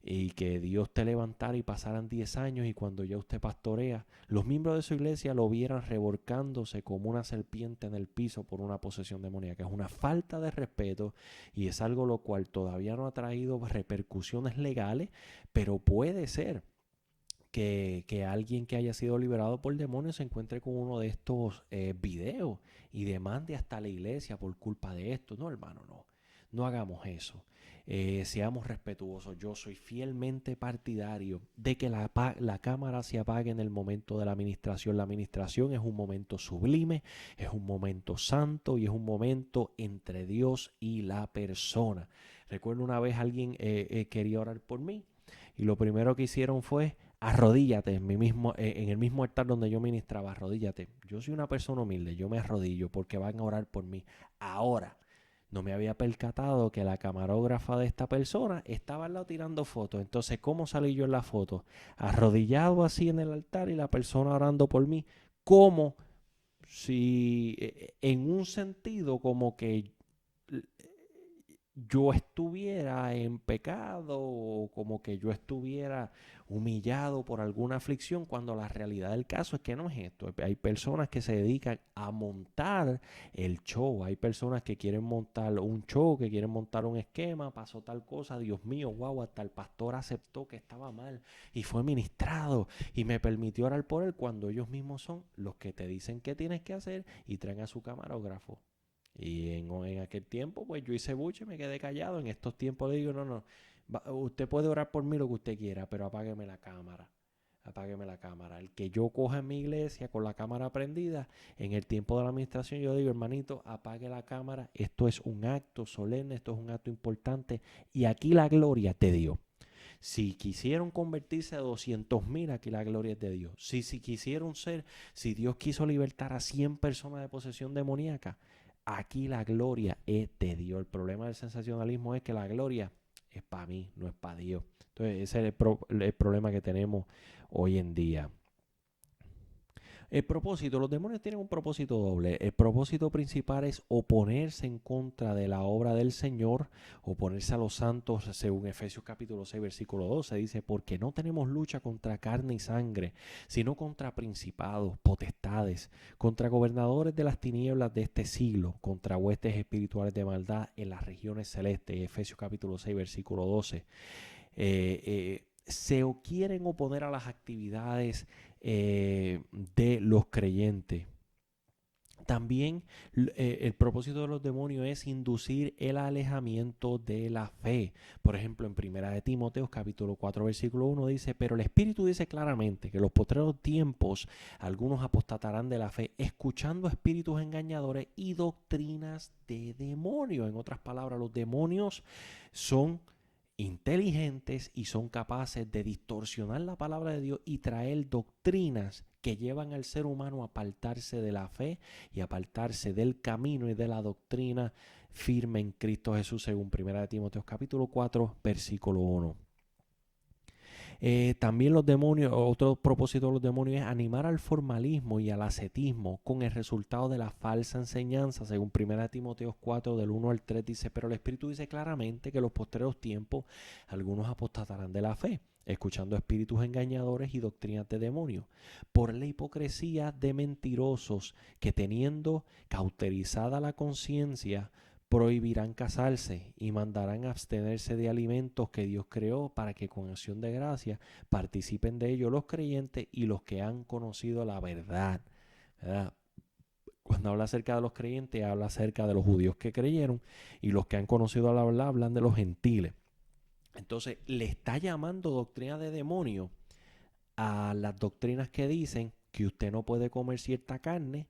y que Dios te levantara y pasaran 10 años y cuando ya usted pastorea, los miembros de su iglesia lo vieran revolcándose como una serpiente en el piso por una posesión demoníaca. Es una falta de respeto y es algo lo cual todavía no ha traído repercusiones legales, pero puede ser que alguien que haya sido liberado por demonios se encuentre con uno de estos videos y demande hasta la iglesia por culpa de esto. No, hermano, no. No hagamos eso. Seamos respetuosos. Yo soy fielmente partidario de que la cámara se apague en el momento de la administración. La administración es un momento sublime, es un momento santo y es un momento entre Dios y la persona. Recuerdo una vez alguien quería orar por mí y lo primero que hicieron fue: arrodíllate en el mismo altar donde yo ministraba, arrodíllate. Yo soy una persona humilde, yo me arrodillo porque van a orar por mí. Ahora, no me había percatado que la camarógrafa de esta persona estaba al lado tirando fotos. Entonces, ¿cómo salí yo en la foto? Arrodillado así en el altar y la persona orando por mí. Como si, en un sentido, como que yo estuviera en pecado o como que yo estuviera humillado por alguna aflicción, cuando la realidad del caso es que no es esto. Hay personas que se dedican a montar el show, hay personas que quieren montar un show, que quieren montar un esquema, pasó tal cosa, Dios mío, wow, hasta el pastor aceptó que estaba mal y fue ministrado y me permitió orar por él, cuando ellos mismos son los que te dicen qué tienes que hacer y traen a su camarógrafo. Y en aquel tiempo, pues yo hice buche y me quedé callado. En estos tiempos le digo: no, usted puede orar por mí lo que usted quiera, pero apágueme la cámara. Apágueme la cámara. El que yo coja en mi iglesia con la cámara prendida, en el tiempo de la administración yo digo: hermanito, apague la cámara. Esto es un acto solemne, esto es un acto importante. Y aquí la gloria es de Dios. Si quisieron convertirse a 200,000, aquí la gloria es de Dios. Si quisieron si Dios quiso libertar a 100 personas de posesión demoníaca, aquí la gloria es de Dios. El problema del sensacionalismo es que la gloria es para mí, no es para Dios. Entonces, ese es el problema que tenemos hoy en día. El propósito, los demonios tienen un propósito doble. El propósito principal es oponerse en contra de la obra del Señor, oponerse a los santos, según Efesios capítulo 6, versículo 12, dice: porque no tenemos lucha contra carne y sangre, sino contra principados, potestades, contra gobernadores de las tinieblas de este siglo, contra huestes espirituales de maldad en las regiones celestes. Efesios capítulo 6, versículo 12. Se quieren oponer a las actividades de los creyentes. También el propósito de los demonios es inducir el alejamiento de la fe. Por ejemplo, en 1 de Timoteo capítulo 4 versículo 1 dice: pero el Espíritu dice claramente que en los postreros tiempos algunos apostatarán de la fe, escuchando espíritus engañadores y doctrinas de demonios. En otras palabras, los demonios son inteligentes y son capaces de distorsionar la palabra de Dios y traer doctrinas que llevan al ser humano a apartarse de la fe y apartarse del camino y de la doctrina firme en Cristo Jesús, según 1 Timoteo capítulo 4 versículo 1. También los demonios, otro propósito de los demonios es animar al formalismo y al ascetismo con el resultado de la falsa enseñanza. Según 1 Timoteo 4 del 1 al 3 dice: pero el Espíritu dice claramente que en los postreros tiempos algunos apostatarán de la fe, escuchando espíritus engañadores y doctrinas de demonios, por la hipocresía de mentirosos que, teniendo cauterizada la conciencia, prohibirán casarse y mandarán abstenerse de alimentos que Dios creó, para que con acción de gracia participen de ellos los creyentes y los que han conocido la verdad. ¿Verdad? Cuando habla acerca de los creyentes, habla acerca de los judíos que creyeron, y los que han conocido la verdad hablan de los gentiles. Entonces, le está llamando doctrina de demonio a las doctrinas que dicen que usted no puede comer cierta carne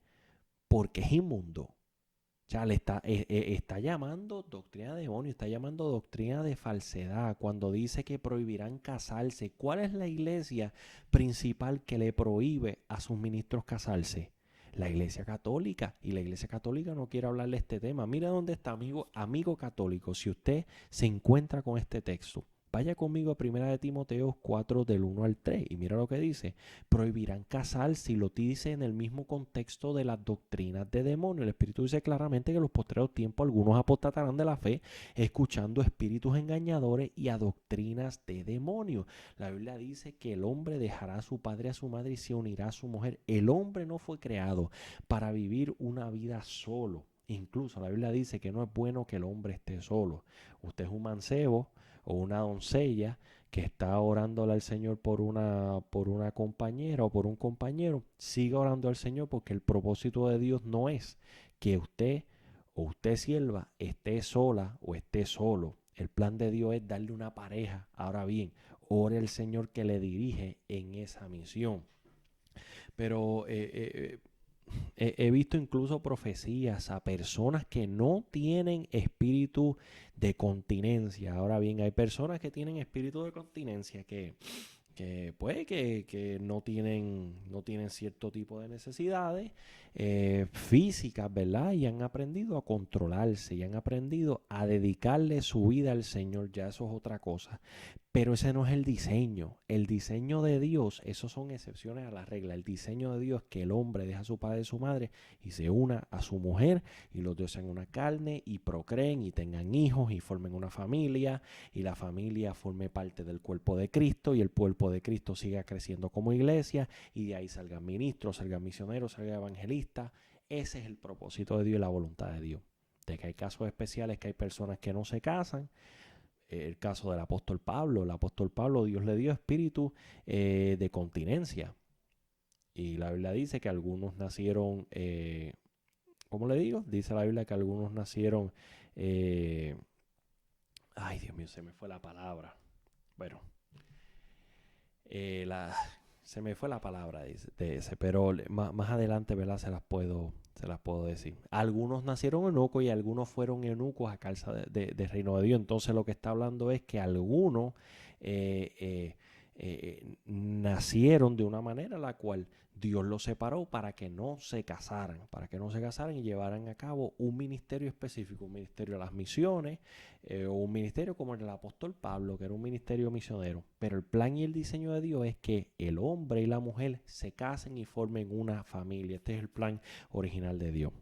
porque es inmundo. O sea, le está llamando doctrina de demonio, está llamando doctrina de falsedad cuando dice que prohibirán casarse. ¿Cuál es la iglesia principal que le prohíbe a sus ministros casarse? La iglesia católica. Y la iglesia católica no quiere hablarle de este tema. Mira dónde está, amigo católico, si usted se encuentra con este texto. Vaya conmigo a 1 Timoteo 4 del 1 al 3 y mira lo que dice. Prohibirán casarse y lo dice en el mismo contexto de las doctrinas de demonios. El Espíritu dice claramente que en los postreros tiempos algunos apostatarán de la fe escuchando espíritus engañadores y a doctrinas de demonios. La Biblia dice que el hombre dejará a su padre y a su madre y se unirá a su mujer. El hombre no fue creado para vivir una vida solo. Incluso la Biblia dice que no es bueno que el hombre esté solo. Usted es un mancebo o una doncella que está orándole al Señor por una compañera o por un compañero, siga orando al Señor porque el propósito de Dios no es que usted o usted sierva esté sola o esté solo. El plan de Dios es darle una pareja. Ahora bien, ore el Señor que le dirige en esa misión. Pero he visto incluso profecías a personas que no tienen espíritu de continencia. Ahora bien, hay personas que tienen espíritu de continencia que puede que no tienen cierto tipo de necesidades físicas, ¿verdad? Y han aprendido a controlarse y han aprendido a dedicarle su vida al Señor. Ya eso es otra cosa. Pero ese no es el diseño. El diseño de Dios, esos son excepciones a la regla. El diseño de Dios es que el hombre deja a su padre y su madre y se una a su mujer y los dos sean una carne y procreen y tengan hijos y formen una familia y la familia forme parte del cuerpo de Cristo y el cuerpo de Cristo siga creciendo como iglesia y de ahí salgan ministros, salgan misioneros, salgan evangelistas. Ese es el propósito de Dios y la voluntad de Dios. De que hay casos especiales que hay personas que no se casan. El caso del apóstol Pablo. El apóstol Pablo, Dios le dio espíritu de continencia. Y la Biblia dice que algunos nacieron, ¿cómo le digo? Dice la Biblia que algunos nacieron, ay Dios mío, se me fue la palabra. Bueno, se me fue la palabra de ese, pero más adelante, ¿verdad? Se las puedo decir. Algunos nacieron eunucos y algunos fueron eunucos a causa del reino de Dios. Entonces lo que está hablando es que algunos nacieron de una manera en la cual Dios los separó para que no se casaran, y llevaran a cabo un ministerio específico, un ministerio de las misiones, o un ministerio como el del apóstol Pablo, que era un ministerio misionero. Pero el plan y el diseño de Dios es que el hombre y la mujer se casen y formen una familia. Este es el plan original de Dios.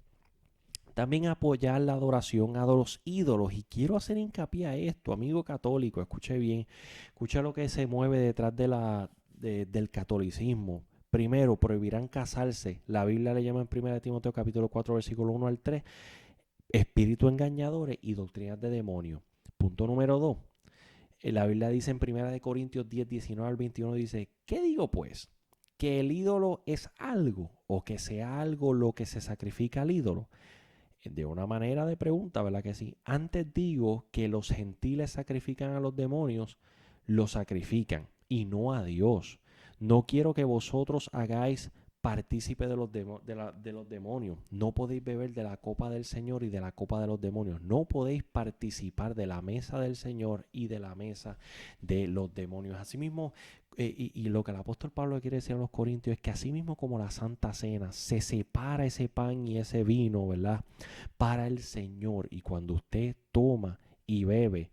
También apoyar la adoración a los ídolos. Y quiero hacer hincapié a esto, amigo católico, escuche bien, escucha lo que se mueve detrás del catolicismo. Primero, prohibirán casarse. La Biblia le llama en 1 Timoteo capítulo 4, versículo 1 al 3, espíritus engañadores y doctrinas de demonios. Punto número 2. La Biblia dice en 1 Corintios 10, 19 al 21, dice, ¿qué digo pues? ¿Que el ídolo es algo o que sea algo lo que se sacrifica al ídolo? De una manera de pregunta, ¿verdad que sí? Antes digo que los gentiles sacrifican a los demonios, los sacrifican y no a Dios. No quiero que vosotros hagáis partícipe de los demonios. No podéis beber de la copa del Señor y de la copa de los demonios. No podéis participar de la mesa del Señor y de la mesa de los demonios. Asimismo, y lo que el apóstol Pablo quiere decir a los corintios es que así mismo como la Santa Cena se separa ese pan y ese vino, ¿verdad? Para el Señor. Y cuando usted toma y bebe,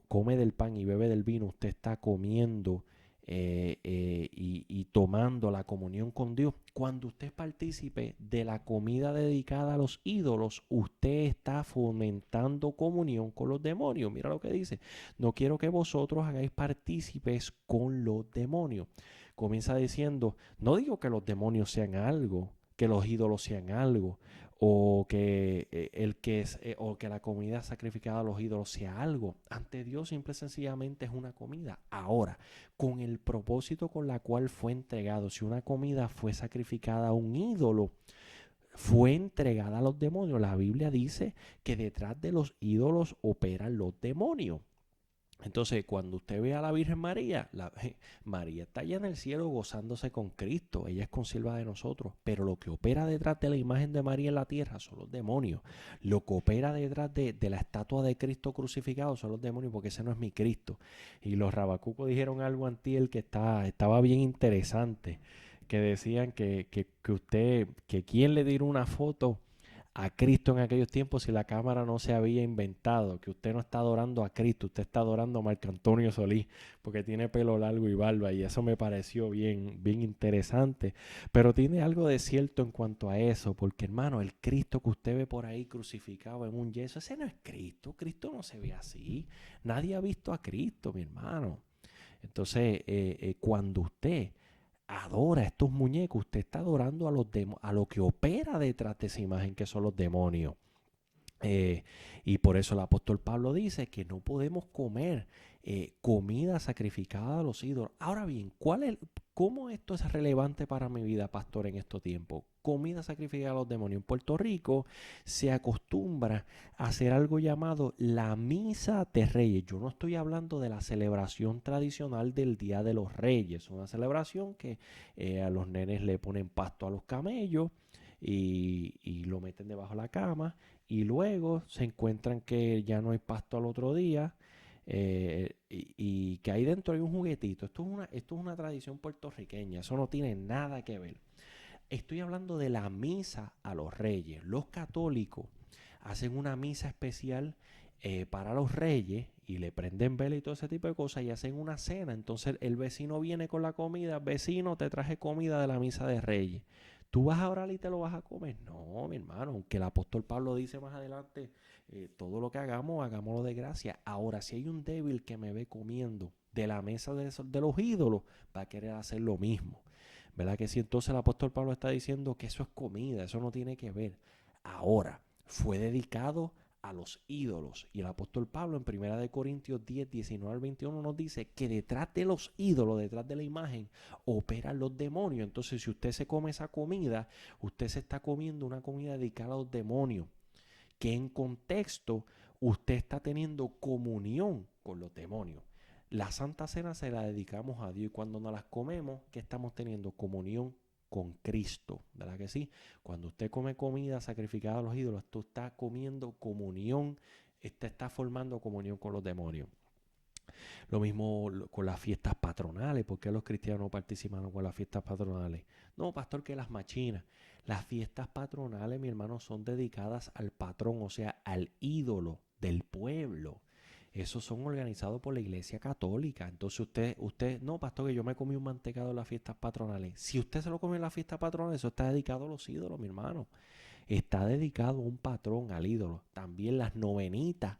come del pan y bebe del vino, usted está comiendo y tomando la comunión con Dios. Cuando usted es partícipe de la comida dedicada a los ídolos, usted está fomentando comunión con los demonios. Mira lo que dice: no quiero que vosotros hagáis partícipes con los demonios. Comienza diciendo, no digo que los demonios sean algo, que los ídolos sean algo, o que la comida sacrificada a los ídolos sea algo. Ante Dios simple y sencillamente es una comida. Ahora, con el propósito con la cual fue entregado, si una comida fue sacrificada a un ídolo, fue entregada a los demonios. La Biblia dice que detrás de los ídolos operan los demonios. Entonces, cuando usted ve a la Virgen María, María está allá en el cielo gozándose con Cristo. Ella es consierva de nosotros. Pero lo que opera detrás de la imagen de María en la tierra son los demonios. Lo que opera detrás de la estatua de Cristo crucificado son los demonios, porque ese no es mi Cristo. Y los rabacucos dijeron algo antiel que estaba bien interesante. Que decían que quién le diera una foto a Cristo en aquellos tiempos si la cámara no se había inventado, que usted no está adorando a Cristo, usted está adorando a Marco Antonio Solís, porque tiene pelo largo y barba, y eso me pareció bien interesante, pero tiene algo de cierto en cuanto a eso, porque hermano, el Cristo que usted ve por ahí crucificado en un yeso, ese no es Cristo, Cristo no se ve así, nadie ha visto a Cristo, mi hermano. Entonces, cuando usted adora a estos muñecos, usted está adorando a a lo que opera detrás de esa imagen, que son los demonios. Eh, y por eso el apóstol Pablo dice que no podemos comer comida sacrificada a los ídolos. Ahora bien, ¿cómo esto es relevante para mi vida, pastor, en estos tiempos? Comida sacrificada a los demonios. En Puerto Rico se acostumbra a hacer algo llamado la misa de reyes. Yo no estoy hablando de la celebración tradicional del Día de los Reyes. Es una celebración que a los nenes le ponen pasto a los camellos y lo meten debajo de la cama y luego se encuentran que ya no hay pasto al otro día y que ahí dentro hay un juguetito. Esto es una tradición puertorriqueña, eso no tiene nada que ver. Estoy hablando de la misa a los reyes. Los católicos hacen una misa especial para los reyes y le prenden vela y todo ese tipo de cosas y hacen una cena. Entonces el vecino viene con la comida, vecino, te traje comida de la misa de reyes. ¿Tú vas a orar y te lo vas a comer? No, mi hermano, aunque el apóstol Pablo dice más adelante, todo lo que hagamos, hagámoslo de gracia. Ahora, si hay un débil que me ve comiendo de la mesa de los ídolos, va a querer hacer lo mismo. ¿Verdad que sí? Entonces el apóstol Pablo está diciendo que eso es comida, eso no tiene que ver. Ahora, fue dedicado a los ídolos. Y el apóstol Pablo en 1 Corintios 10, 19 al 21 nos dice que detrás de los ídolos, detrás de la imagen, operan los demonios. Entonces, si usted se come esa comida, usted se está comiendo una comida dedicada a los demonios. Que en contexto, usted está teniendo comunión con los demonios. La Santa Cena se la dedicamos a Dios y cuando nos las comemos, ¿qué estamos teniendo? Comunión con Cristo, ¿verdad que sí? Cuando usted come comida sacrificada a los ídolos, tú estás comiendo comunión, usted está formando comunión con los demonios. Lo mismo con las fiestas patronales. ¿Por qué los cristianos participan con las fiestas patronales? No, pastor, que las machinas. Las fiestas patronales, mi hermano, son dedicadas al patrón, o sea, al ídolo del pueblo. Esos son organizados por la Iglesia Católica. Entonces no, pastor, que yo me comí un mantecado en las fiestas patronales. Si usted se lo come en las fiestas patronales, eso está dedicado a los ídolos, mi hermano. Está dedicado a un patrón, al ídolo. También las novenitas.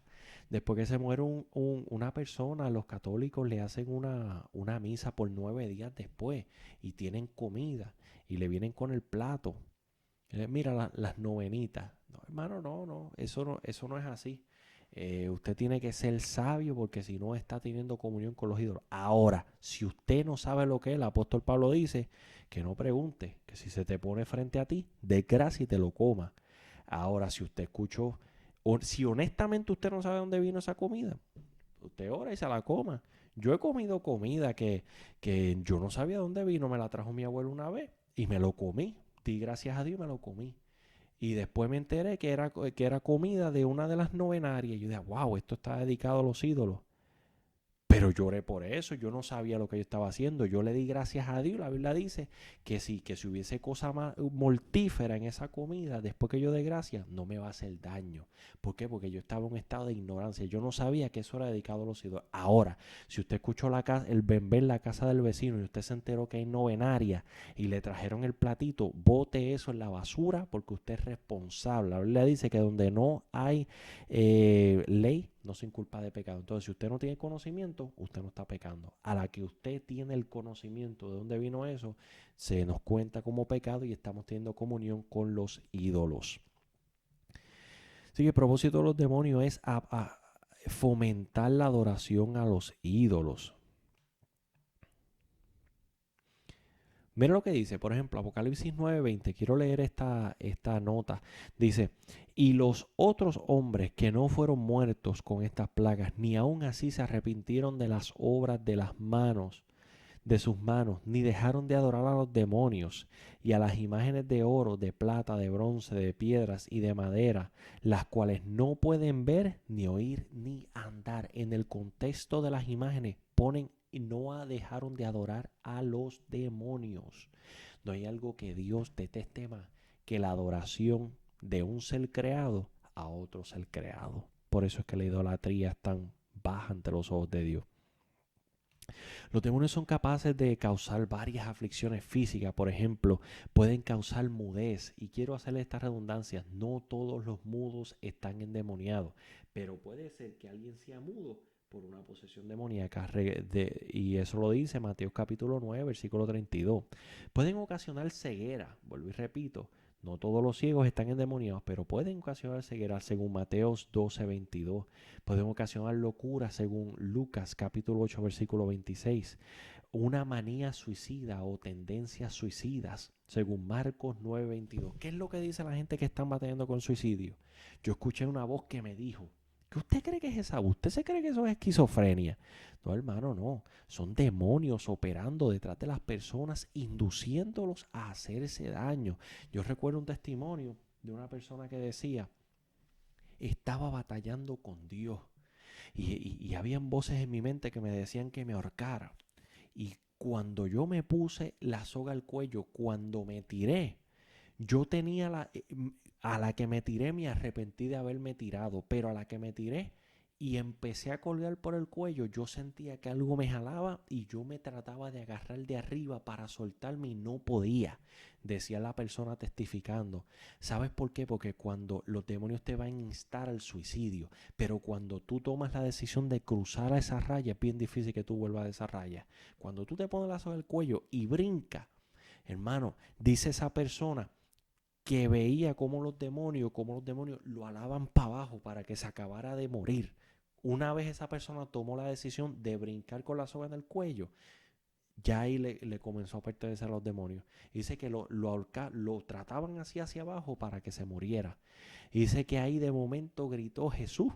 Después que se muere una persona, los católicos le hacen una misa por 9 días después y tienen comida y le vienen con el plato. Mira las novenitas. No, hermano, no, eso no es así. Usted tiene que ser sabio porque si no está teniendo comunión con los ídolos. Ahora, si usted no sabe lo que es, el apóstol Pablo dice que no pregunte, que si se te pone frente a ti, de gracia y te lo coma. Ahora, si usted escuchó, o si honestamente usted no sabe dónde vino esa comida, usted ora y se la coma. Yo he comido comida que yo no sabía dónde vino, me la trajo mi abuelo una vez y me lo comí. Di gracias a Dios y me lo comí. Y después me enteré que era comida de una de las novenarias. Y yo dije, wow, esto está dedicado a los ídolos. Pero lloré por eso, yo no sabía lo que yo estaba haciendo. Yo le di gracias a Dios. La Biblia dice que sí, que si hubiese cosa más mortífera en esa comida, después que yo dé gracias, no me va a hacer daño. ¿Por qué? Porque yo estaba en un estado de ignorancia. Yo no sabía que eso era dedicado a los ídolos. Ahora, si usted escuchó el bembé en la casa del vecino y usted se enteró que hay novenaria y le trajeron el platito, bote eso en la basura porque usted es responsable. La Biblia dice que donde no hay ley, no se inculpa de pecado. Entonces, si usted no tiene conocimiento, usted no está pecando. A la que usted tiene el conocimiento de dónde vino eso, se nos cuenta como pecado y estamos teniendo comunión con los ídolos. Así que el propósito de los demonios es a fomentar la adoración a los ídolos. Mira lo que dice, por ejemplo, Apocalipsis 9:20. Quiero leer esta nota. Dice, y los otros hombres que no fueron muertos con estas plagas, ni aun así se arrepintieron de las obras de sus manos, ni dejaron de adorar a los demonios y a las imágenes de oro, de plata, de bronce, de piedras y de madera, las cuales no pueden ver, ni oír, ni andar. En el contexto de las imágenes ponen y no dejaron de adorar a los demonios. No hay algo que Dios deteste más que la adoración de un ser creado a otro ser creado. Por eso es que la idolatría es tan baja ante los ojos de Dios. Los demonios son capaces de causar varias aflicciones físicas. Por ejemplo, pueden causar mudez. Y quiero hacerle esta redundancia. No todos los mudos están endemoniados. Pero puede ser que alguien sea mudo por una posesión demoníaca. Y eso lo dice Mateo capítulo 9, versículo 32. Pueden ocasionar ceguera. Vuelvo y repito. No todos los ciegos están endemoniados, pero pueden ocasionar ceguera según Mateos 12, 22. Pueden ocasionar locura según Lucas capítulo 8, versículo 26. Una manía suicida o tendencias suicidas según Marcos 9, 22. ¿Qué es lo que dice la gente que están batallando con suicidio? Yo escuché una voz que me dijo, ¿qué usted cree que es esa voz? ¿Usted se cree que eso es esquizofrenia? No, hermano, no. Son demonios operando detrás de las personas, induciéndolos a hacerse daño. Yo recuerdo un testimonio de una persona que decía, estaba batallando con Dios y habían voces en mi mente que me decían que me ahorcara. Y cuando yo me puse la soga al cuello, cuando me tiré, yo tenía a la que me tiré me arrepentí de haberme tirado, pero a la que me tiré y empecé a colgar por el cuello, yo sentía que algo me jalaba y yo me trataba de agarrar de arriba para soltarme y no podía, decía la persona testificando. ¿Sabes por qué? Porque cuando los demonios te van a instar al suicidio, pero cuando tú tomas la decisión de cruzar a esa raya, es bien difícil que tú vuelvas a esa raya. Cuando tú te pones la soga al cuello y brinca, hermano, dice esa persona que veía cómo los demonios lo alaban para abajo para que se acabara de morir. Una vez esa persona tomó la decisión de brincar con la soga en el cuello, ya ahí le comenzó a pertenecer a los demonios. Dice que lo trataban así hacia abajo para que se muriera. Dice que ahí de momento gritó Jesús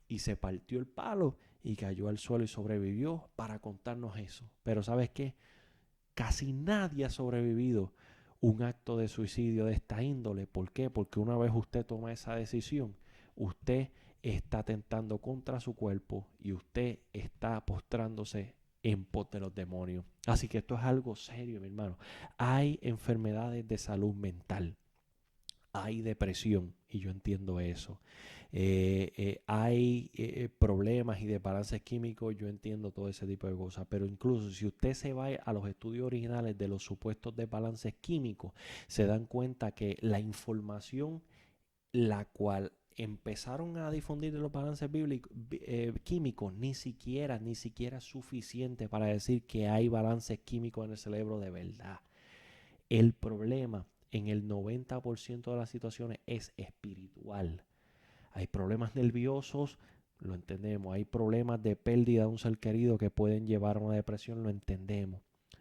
y se partió el palo y cayó al suelo y sobrevivió para contarnos eso. Pero ¿sabes qué? Casi nadie ha sobrevivido un acto de suicidio de esta índole. ¿Por qué? Porque una vez usted toma esa decisión, usted está atentando contra su cuerpo y usted está postrándose en pos de los demonios. Así que esto es algo serio, mi hermano. Hay enfermedades de salud mental. Hay depresión y yo entiendo eso. Hay problemas y desbalances químicos, yo entiendo todo ese tipo de cosas, pero incluso si usted se va a los estudios originales de los supuestos desbalances químicos, se dan cuenta que la información la cual empezaron a difundir de los balances químicos ni siquiera es suficiente para decir que hay balances químicos en el cerebro de verdad. El problema en el 90% de las situaciones es espiritual. Hay problemas nerviosos, lo entendemos. Hay problemas de pérdida de un ser querido que pueden llevar a una depresión, lo entendemos.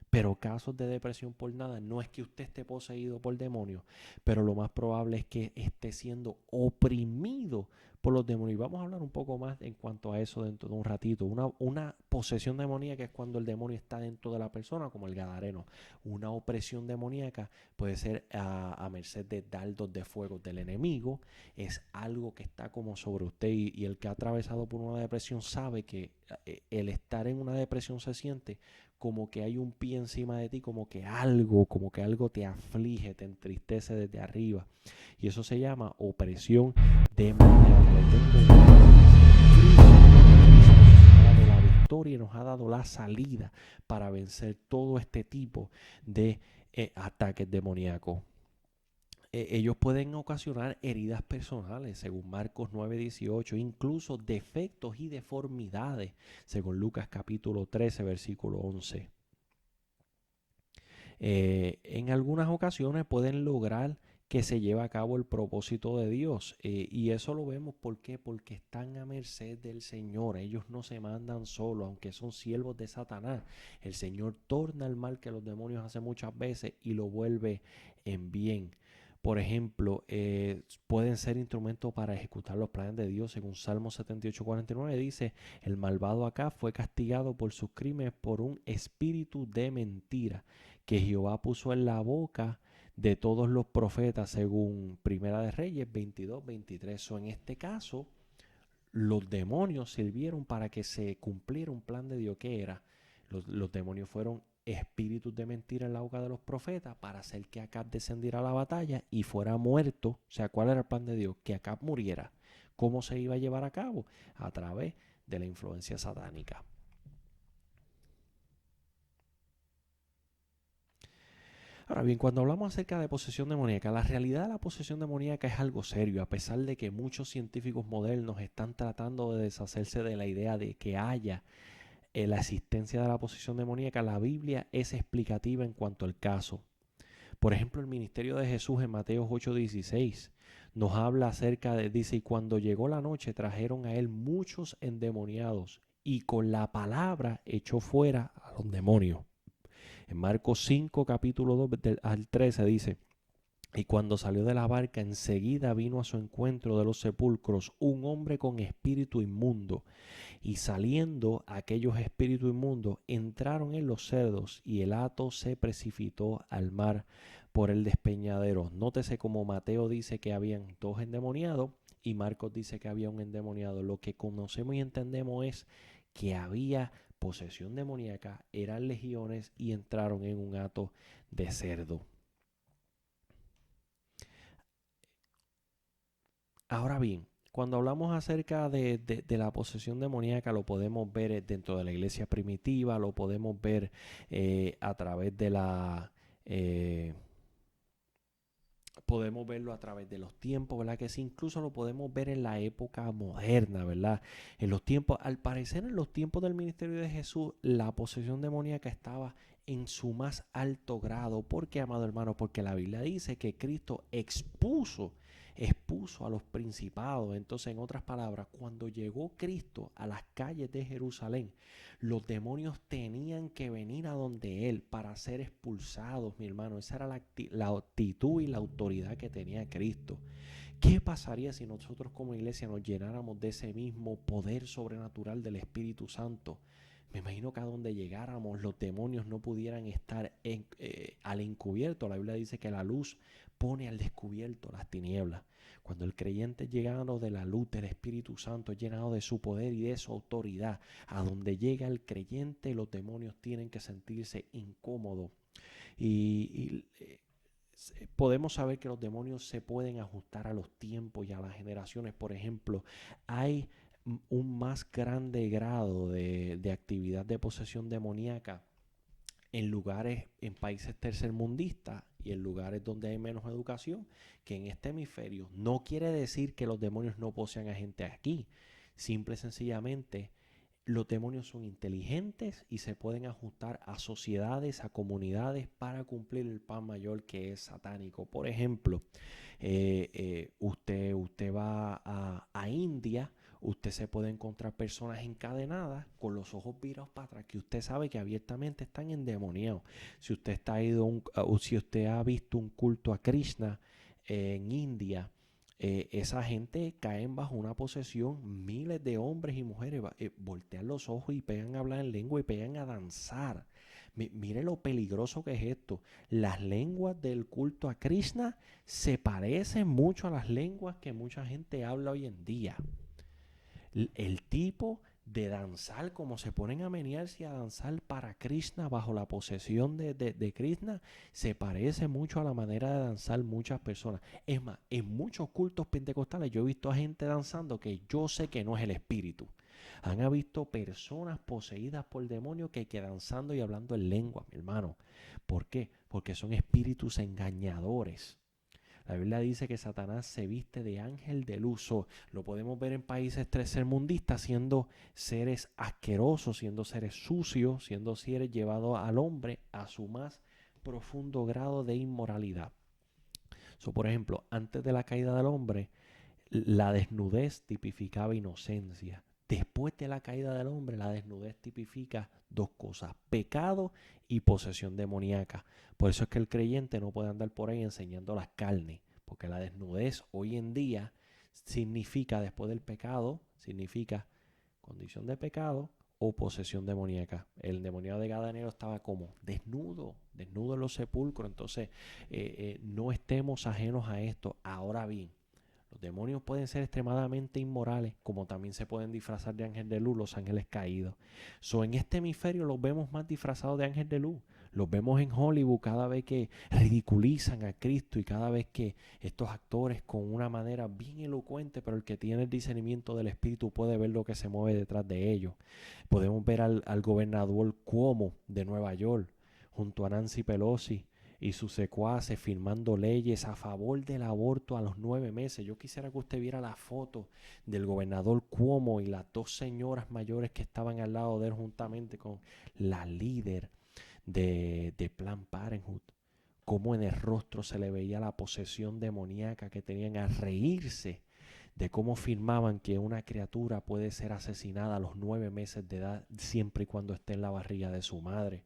Pero casos de depresión por nada, no es que usted esté poseído por demonios, pero lo más probable es que esté siendo oprimido por los demonios. Y vamos a hablar un poco más en cuanto a eso dentro de un ratito. Una posesión demoníaca es cuando el demonio está dentro de la persona, como el gadareno. Una opresión demoníaca puede ser a merced de dardos de fuego del enemigo. Es algo que está como sobre usted y el que ha atravesado por una depresión sabe que el estar en una depresión se siente como que hay un pie encima de ti, como que algo te aflige, te entristece desde arriba. Y eso se llama opresión demoníaca. La victoria nos ha dado la salida para vencer todo este tipo de ataques demoníacos. Ellos pueden ocasionar heridas personales, según Marcos 9:18, incluso defectos y deformidades, según Lucas capítulo 13, versículo 11. En algunas ocasiones pueden lograr que se lleve a cabo el propósito de Dios. Y eso lo vemos, ¿por qué? Porque están a merced del Señor. Ellos no se mandan solos, aunque son siervos de Satanás. El Señor torna el mal que los demonios hacen muchas veces y lo vuelve en bien. Por ejemplo, pueden ser instrumentos para ejecutar los planes de Dios. Según Salmo 78:49 dice, el malvado acá fue castigado por sus crímenes por un espíritu de mentira que Jehová puso en la boca de todos los profetas, según Primera de Reyes 22:23. En este caso, los demonios sirvieron para que se cumpliera un plan de Dios que era, los demonios fueron espíritus de mentira en la boca de los profetas para hacer que Acab descendiera a la batalla y fuera muerto. O sea, ¿cuál era el plan de Dios? Que Acab muriera. ¿Cómo se iba a llevar a cabo? A través de la influencia satánica. Ahora bien, cuando hablamos acerca de posesión demoníaca, la realidad de la posesión demoníaca es algo serio, a pesar de que muchos científicos modernos están tratando de deshacerse de la idea de que haya la existencia de la posesión demoníaca. La Biblia es explicativa en cuanto al caso. Por ejemplo, el ministerio de Jesús en Mateo 8:16 nos habla acerca de, dice, y cuando llegó la noche trajeron a él muchos endemoniados y con la palabra echó fuera a los demonios. En Marcos 5, capítulo 2 al 13 dice, y cuando salió de la barca, enseguida vino a su encuentro de los sepulcros un hombre con espíritu inmundo. Y saliendo aquellos espíritus inmundos, entraron en los cerdos y el hato se precipitó al mar por el despeñadero. Nótese como Mateo dice que habían dos endemoniados y Marcos dice que había un endemoniado. Lo que conocemos y entendemos es que había posesión demoníaca, eran legiones y entraron en un hato de cerdo. Ahora bien, cuando hablamos acerca de la posesión demoníaca, lo podemos ver dentro de la iglesia primitiva, lo podemos ver a través de la... podemos verlo a través de los tiempos, ¿verdad? Que sí, incluso lo podemos ver en la época moderna, ¿verdad? En los tiempos, al parecer en los tiempos del ministerio de Jesús, la posesión demoníaca estaba en su más alto grado. ¿Por qué, amado hermano? Porque la Biblia dice que Cristo expuso a los principados. Entonces, en otras palabras, cuando llegó Cristo a las calles de Jerusalén, los demonios tenían que venir a donde Él para ser expulsados, mi hermano. Esa era la actitud y la autoridad que tenía Cristo. ¿Qué pasaría si nosotros como iglesia nos llenáramos de ese mismo poder sobrenatural del Espíritu Santo? Me imagino que a donde llegáramos los demonios no pudieran estar al encubierto. La Biblia dice que la luz pone al descubierto las tinieblas. Cuando el creyente es llenado de la luz del Espíritu Santo, es llenado de su poder y de su autoridad, a donde llega el creyente, los demonios tienen que sentirse incómodos. Podemos saber que los demonios se pueden ajustar a los tiempos y a las generaciones. Por ejemplo, hay un más grande grado de actividad de posesión demoníaca en lugares, en países tercermundistas y en lugares donde hay menos educación que en este hemisferio. No quiere decir que los demonios no posean a gente aquí. Simple y sencillamente, los demonios son inteligentes y se pueden ajustar a sociedades, a comunidades para cumplir el pan mayor que es satánico. Por ejemplo, usted va a India, usted se puede encontrar personas encadenadas con los ojos virados para atrás, que usted sabe que abiertamente están endemoniados. Si usted si usted ha visto un culto a Krishna en India, esa gente caen bajo una posesión. Miles de hombres y mujeres voltean los ojos y pegan a hablar en lengua y pegan a danzar. Mire lo peligroso que es esto. Las lenguas del culto a Krishna se parecen mucho a las lenguas que mucha gente habla hoy en día. El tipo de danzar, como se ponen a menearse y a danzar para Krishna bajo la posesión de Krishna, se parece mucho a la manera de danzar muchas personas. Es más, en muchos cultos pentecostales yo he visto a gente danzando que yo sé que no es el espíritu. Han visto personas poseídas por demonios que danzando y hablando en lengua, mi hermano. ¿Por qué? Porque son espíritus engañadores. La Biblia dice que Satanás se viste de ángel de luz. Lo podemos ver en países tercermundistas, siendo seres asquerosos, siendo seres sucios, siendo seres llevados al hombre a su más profundo grado de inmoralidad. Por ejemplo, antes de la caída del hombre, la desnudez tipificaba inocencia. Después de la caída del hombre, la desnudez tipifica dos cosas: pecado y posesión demoníaca. Por eso es que el creyente no puede andar por ahí enseñando las carnes, porque la desnudez hoy en día significa, después del pecado, significa condición de pecado o posesión demoníaca. El endemoniado de Gadareno estaba como desnudo en los sepulcros. Entonces, no estemos ajenos a esto. Ahora bien, los demonios pueden ser extremadamente inmorales, como también se pueden disfrazar de ángel de luz, los ángeles caídos. En este hemisferio los vemos más disfrazados de ángel de luz. Los vemos en Hollywood cada vez que ridiculizan a Cristo y cada vez que estos actores con una manera bien elocuente, pero el que tiene el discernimiento del Espíritu puede ver lo que se mueve detrás de ellos. Podemos ver al gobernador Cuomo de Nueva York junto a Nancy Pelosi y sus secuaces firmando leyes a favor del aborto a los 9 meses. Yo quisiera que usted viera la foto del gobernador Cuomo y las 2 señoras mayores que estaban al lado de él juntamente con la líder de Planned Parenthood. Cómo en el rostro se le veía la posesión demoníaca que tenían, a reírse de cómo firmaban que una criatura puede ser asesinada a los 9 meses de edad siempre y cuando esté en la barriga de su madre.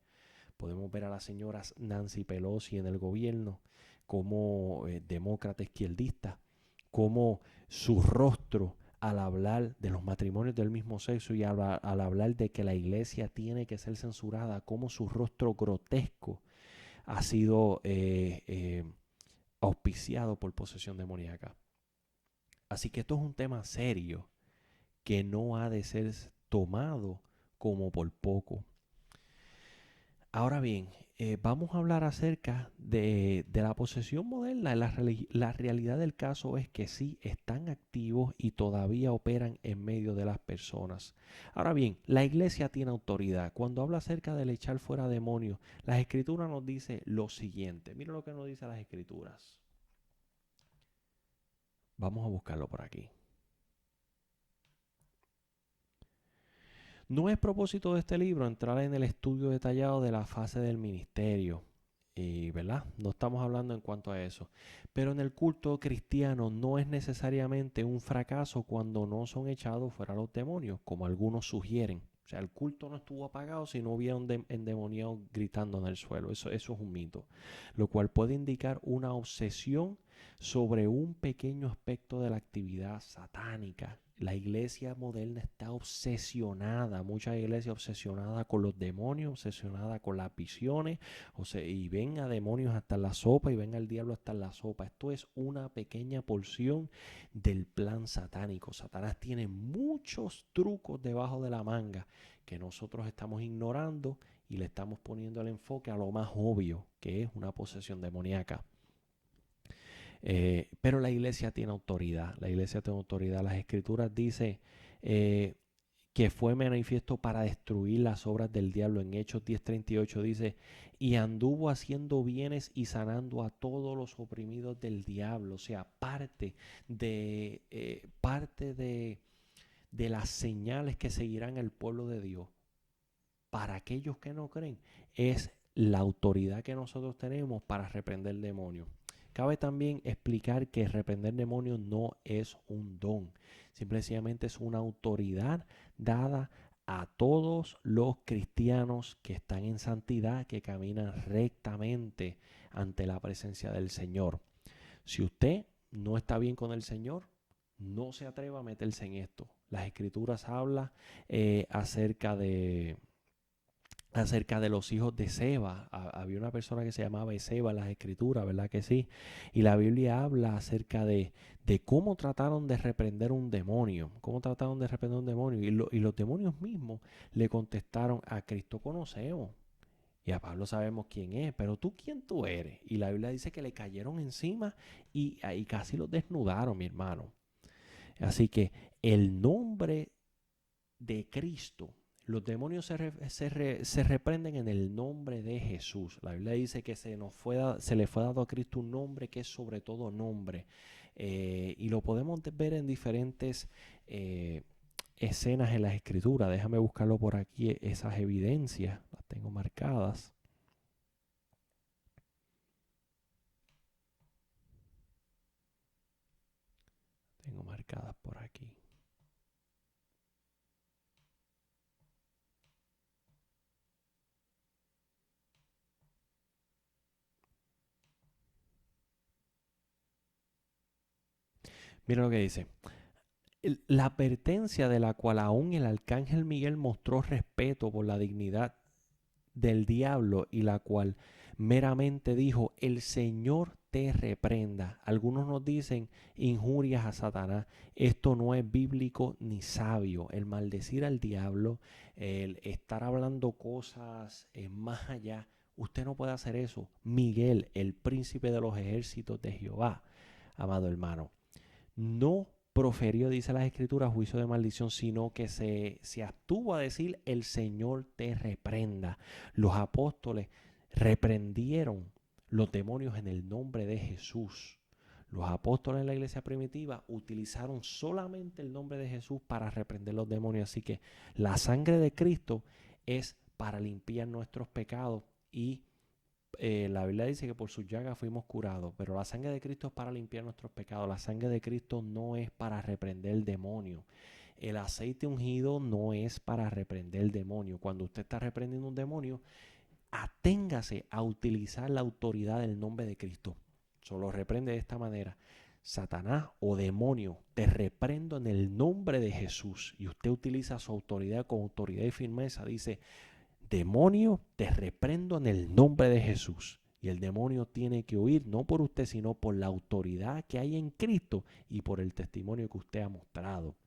Podemos ver a la señora Nancy Pelosi en el gobierno como demócrata izquierdista, como su rostro al hablar de los matrimonios del mismo sexo y al hablar de que la iglesia tiene que ser censurada, como su rostro grotesco ha sido auspiciado por posesión demoníaca. Así que esto es un tema serio que no ha de ser tomado como por poco. Ahora bien, vamos a hablar acerca de la posesión moderna. La realidad del caso es que sí están activos y todavía operan en medio de las personas. Ahora bien, la iglesia tiene autoridad. Cuando habla acerca del echar fuera demonios, las escrituras nos dice lo siguiente. Mira lo que nos dice las escrituras. Vamos a buscarlo por aquí. No es propósito de este libro entrar en el estudio detallado de la fase del ministerio, ¿verdad? No estamos hablando en cuanto a eso. Pero en el culto cristiano no es necesariamente un fracaso cuando no son echados fuera los demonios, como algunos sugieren. O sea, el culto no estuvo apagado si no hubieron endemoniados gritando en el suelo. Eso es un mito, lo cual puede indicar una obsesión sobre un pequeño aspecto de la actividad satánica. La iglesia moderna está obsesionada, mucha iglesia obsesionada con los demonios, obsesionada con las visiones, y ven a demonios hasta en la sopa y ven al diablo hasta en la sopa. Esto es una pequeña porción del plan satánico. Satanás tiene muchos trucos debajo de la manga que nosotros estamos ignorando y le estamos poniendo el enfoque a lo más obvio, que es una posesión demoníaca. Pero la iglesia tiene autoridad. La iglesia tiene autoridad. Las escrituras dicen que fue manifiesto para destruir las obras del diablo. En Hechos 10:38 dice, y anduvo haciendo bienes y sanando a todos los oprimidos del diablo. O sea, parte de las señales que seguirán el pueblo de Dios para aquellos que no creen es la autoridad que nosotros tenemos para reprender demonios. Cabe también explicar que reprender demonios no es un don, simplemente es una autoridad dada a todos los cristianos que están en santidad, que caminan rectamente ante la presencia del Señor. Si usted no está bien con el Señor, no se atreva a meterse en esto. Las escrituras hablan acerca de los hijos de Seba. Había una persona que se llamaba Seba en las escrituras, ¿verdad que sí? Y la Biblia habla acerca de cómo trataron de reprender un demonio. Y los demonios mismos le contestaron: a Cristo conocemos y a Pablo sabemos quién es, pero ¿quién tú eres? Y la Biblia dice que le cayeron encima y casi los desnudaron, mi hermano. Así que el nombre de Cristo, los demonios se reprenden en el nombre de Jesús. La Biblia dice que se le fue dado a Cristo un nombre que es sobre todo nombre. Y lo podemos ver en diferentes escenas en las escrituras. Déjame buscarlo por aquí, esas evidencias. Las tengo marcadas. Tengo marcadas por aquí. Mira lo que dice. La advertencia de la cual aún el arcángel Miguel mostró respeto por la dignidad del diablo y la cual meramente dijo: el Señor te reprenda. Algunos nos dicen injurias a Satanás. Esto no es bíblico ni sabio. El maldecir al diablo, el estar hablando cosas más allá. Usted no puede hacer eso. Miguel, el príncipe de los ejércitos de Jehová, amado hermano, no proferió, dice las escrituras, juicio de maldición, sino que se abstuvo a decir: el Señor te reprenda. Los apóstoles reprendieron los demonios en el nombre de Jesús. Los apóstoles en la iglesia primitiva utilizaron solamente el nombre de Jesús para reprender los demonios. Así que la sangre de Cristo es para limpiar nuestros pecados y la Biblia dice que por sus llagas fuimos curados, pero la sangre de Cristo es para limpiar nuestros pecados. La sangre de Cristo no es para reprender el demonio. El aceite ungido no es para reprender el demonio. Cuando usted está reprendiendo un demonio, aténgase a utilizar la autoridad del nombre de Cristo. Solo reprende de esta manera: Satanás o demonio, te reprendo en el nombre de Jesús. Y usted utiliza su autoridad con autoridad y firmeza. Dice: demonio, te reprendo en el nombre de Jesús. Y el demonio tiene que huir, no por usted, sino por la autoridad que hay en Cristo y por el testimonio que usted ha mostrado.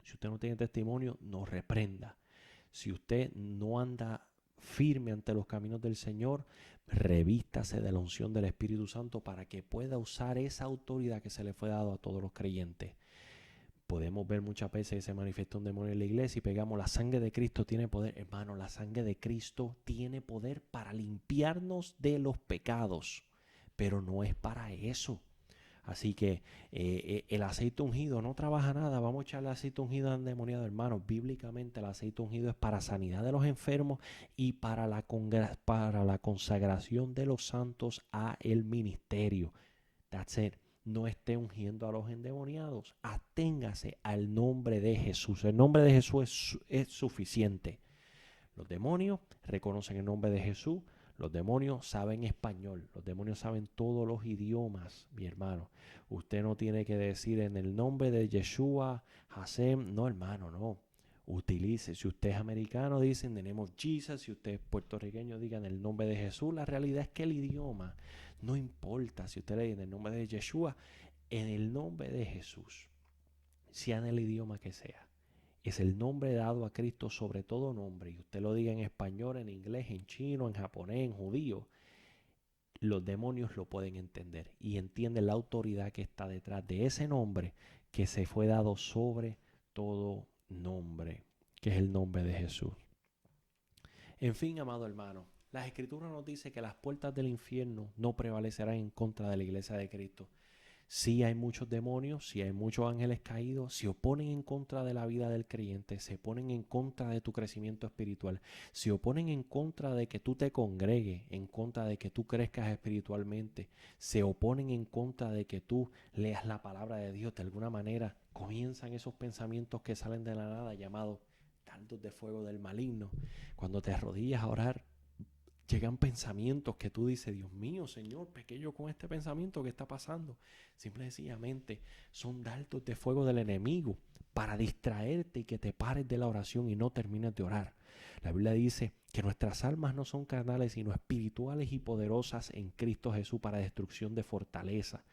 Si usted no tiene testimonio, no reprenda. Si usted no anda firme ante los caminos del Señor, revístase de la unción del Espíritu Santo para que pueda usar esa autoridad que se le fue dado a todos los creyentes. Podemos ver muchas veces que se manifiesta un demonio en la iglesia y pegamos: la sangre de Cristo tiene poder. Hermano, la sangre de Cristo tiene poder para limpiarnos de los pecados, pero no es para eso. Así que el aceite ungido no trabaja nada. Vamos a echarle aceite ungido al endemoniado, hermano. Bíblicamente el aceite ungido es para sanidad de los enfermos y para la consagración de los santos a el ministerio. That's it. No esté ungiendo a los endemoniados. Aténgase al nombre de Jesús. El nombre de Jesús es suficiente. Los demonios reconocen el nombre de Jesús. Los demonios saben español. Los demonios saben todos los idiomas, mi hermano. Usted no tiene que decir en el nombre de Yeshua, Hashem. No, hermano, no. Utilice. Si usted es americano, dicen the name of Jesus. Si usted es puertorriqueño, digan el nombre de Jesús. La realidad es que el idioma no importa. Si usted le dice en el nombre de Yeshua, en el nombre de Jesús, sea en el idioma que sea, es el nombre dado a Cristo sobre todo nombre. Y usted lo diga en español, en inglés, en chino, en japonés, en judío. Los demonios lo pueden entender y entienden la autoridad que está detrás de ese nombre que se fue dado sobre todo nombre, que es el nombre de Jesús. En fin, amado hermano, las escrituras nos dicen que las puertas del infierno no prevalecerán en contra de la iglesia de Cristo. Sí hay muchos demonios, sí hay muchos ángeles caídos, se oponen en contra de la vida del creyente, se oponen en contra de tu crecimiento espiritual, se oponen en contra de que tú te congregues, en contra de que tú crezcas espiritualmente, se oponen en contra de que tú leas la palabra de Dios. De alguna manera comienzan esos pensamientos que salen de la nada llamados dardos de fuego del maligno. Cuando te arrodillas a orar, llegan pensamientos que tú dices: Dios mío, Señor, pequeño con este pensamiento que está pasando. Simple y sencillamente son dardos de fuego del enemigo para distraerte y que te pares de la oración y no termines de orar. La Biblia dice que nuestras almas no son carnales, sino espirituales y poderosas en Cristo Jesús para destrucción de fortaleza.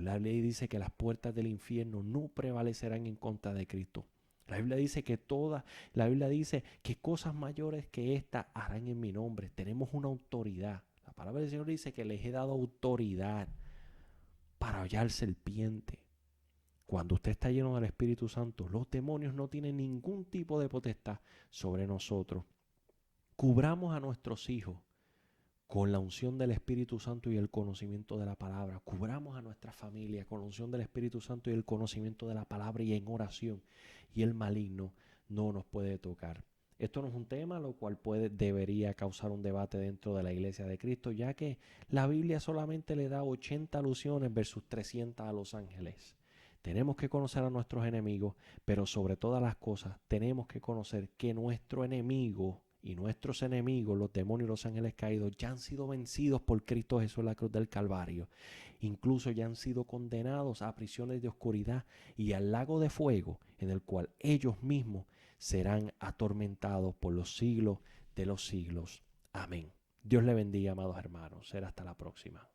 La Biblia dice que las puertas del infierno no prevalecerán en contra de Cristo. La Biblia dice que cosas mayores que esta harán en mi nombre. Tenemos una autoridad. La palabra del Señor dice que les he dado autoridad para hollar serpiente. Cuando usted está lleno del Espíritu Santo, los demonios no tienen ningún tipo de potestad sobre nosotros. Cubramos a nuestros hijos con la unción del Espíritu Santo y el conocimiento de la palabra. Cubramos a nuestra familia con la unción del Espíritu Santo y el conocimiento de la palabra y en oración. Y el maligno no nos puede tocar. Esto no es un tema lo cual debería causar un debate dentro de la iglesia de Cristo, ya que la Biblia solamente le da 80 alusiones versus 300 a los ángeles. Tenemos que conocer a nuestros enemigos, pero sobre todas las cosas tenemos que conocer que nuestro enemigo y nuestros enemigos, los demonios y los ángeles caídos, ya han sido vencidos por Cristo Jesús en la cruz del Calvario. Incluso ya han sido condenados a prisiones de oscuridad y al lago de fuego, en el cual ellos mismos serán atormentados por los siglos de los siglos. Amén. Dios le bendiga, amados hermanos. Será hasta la próxima.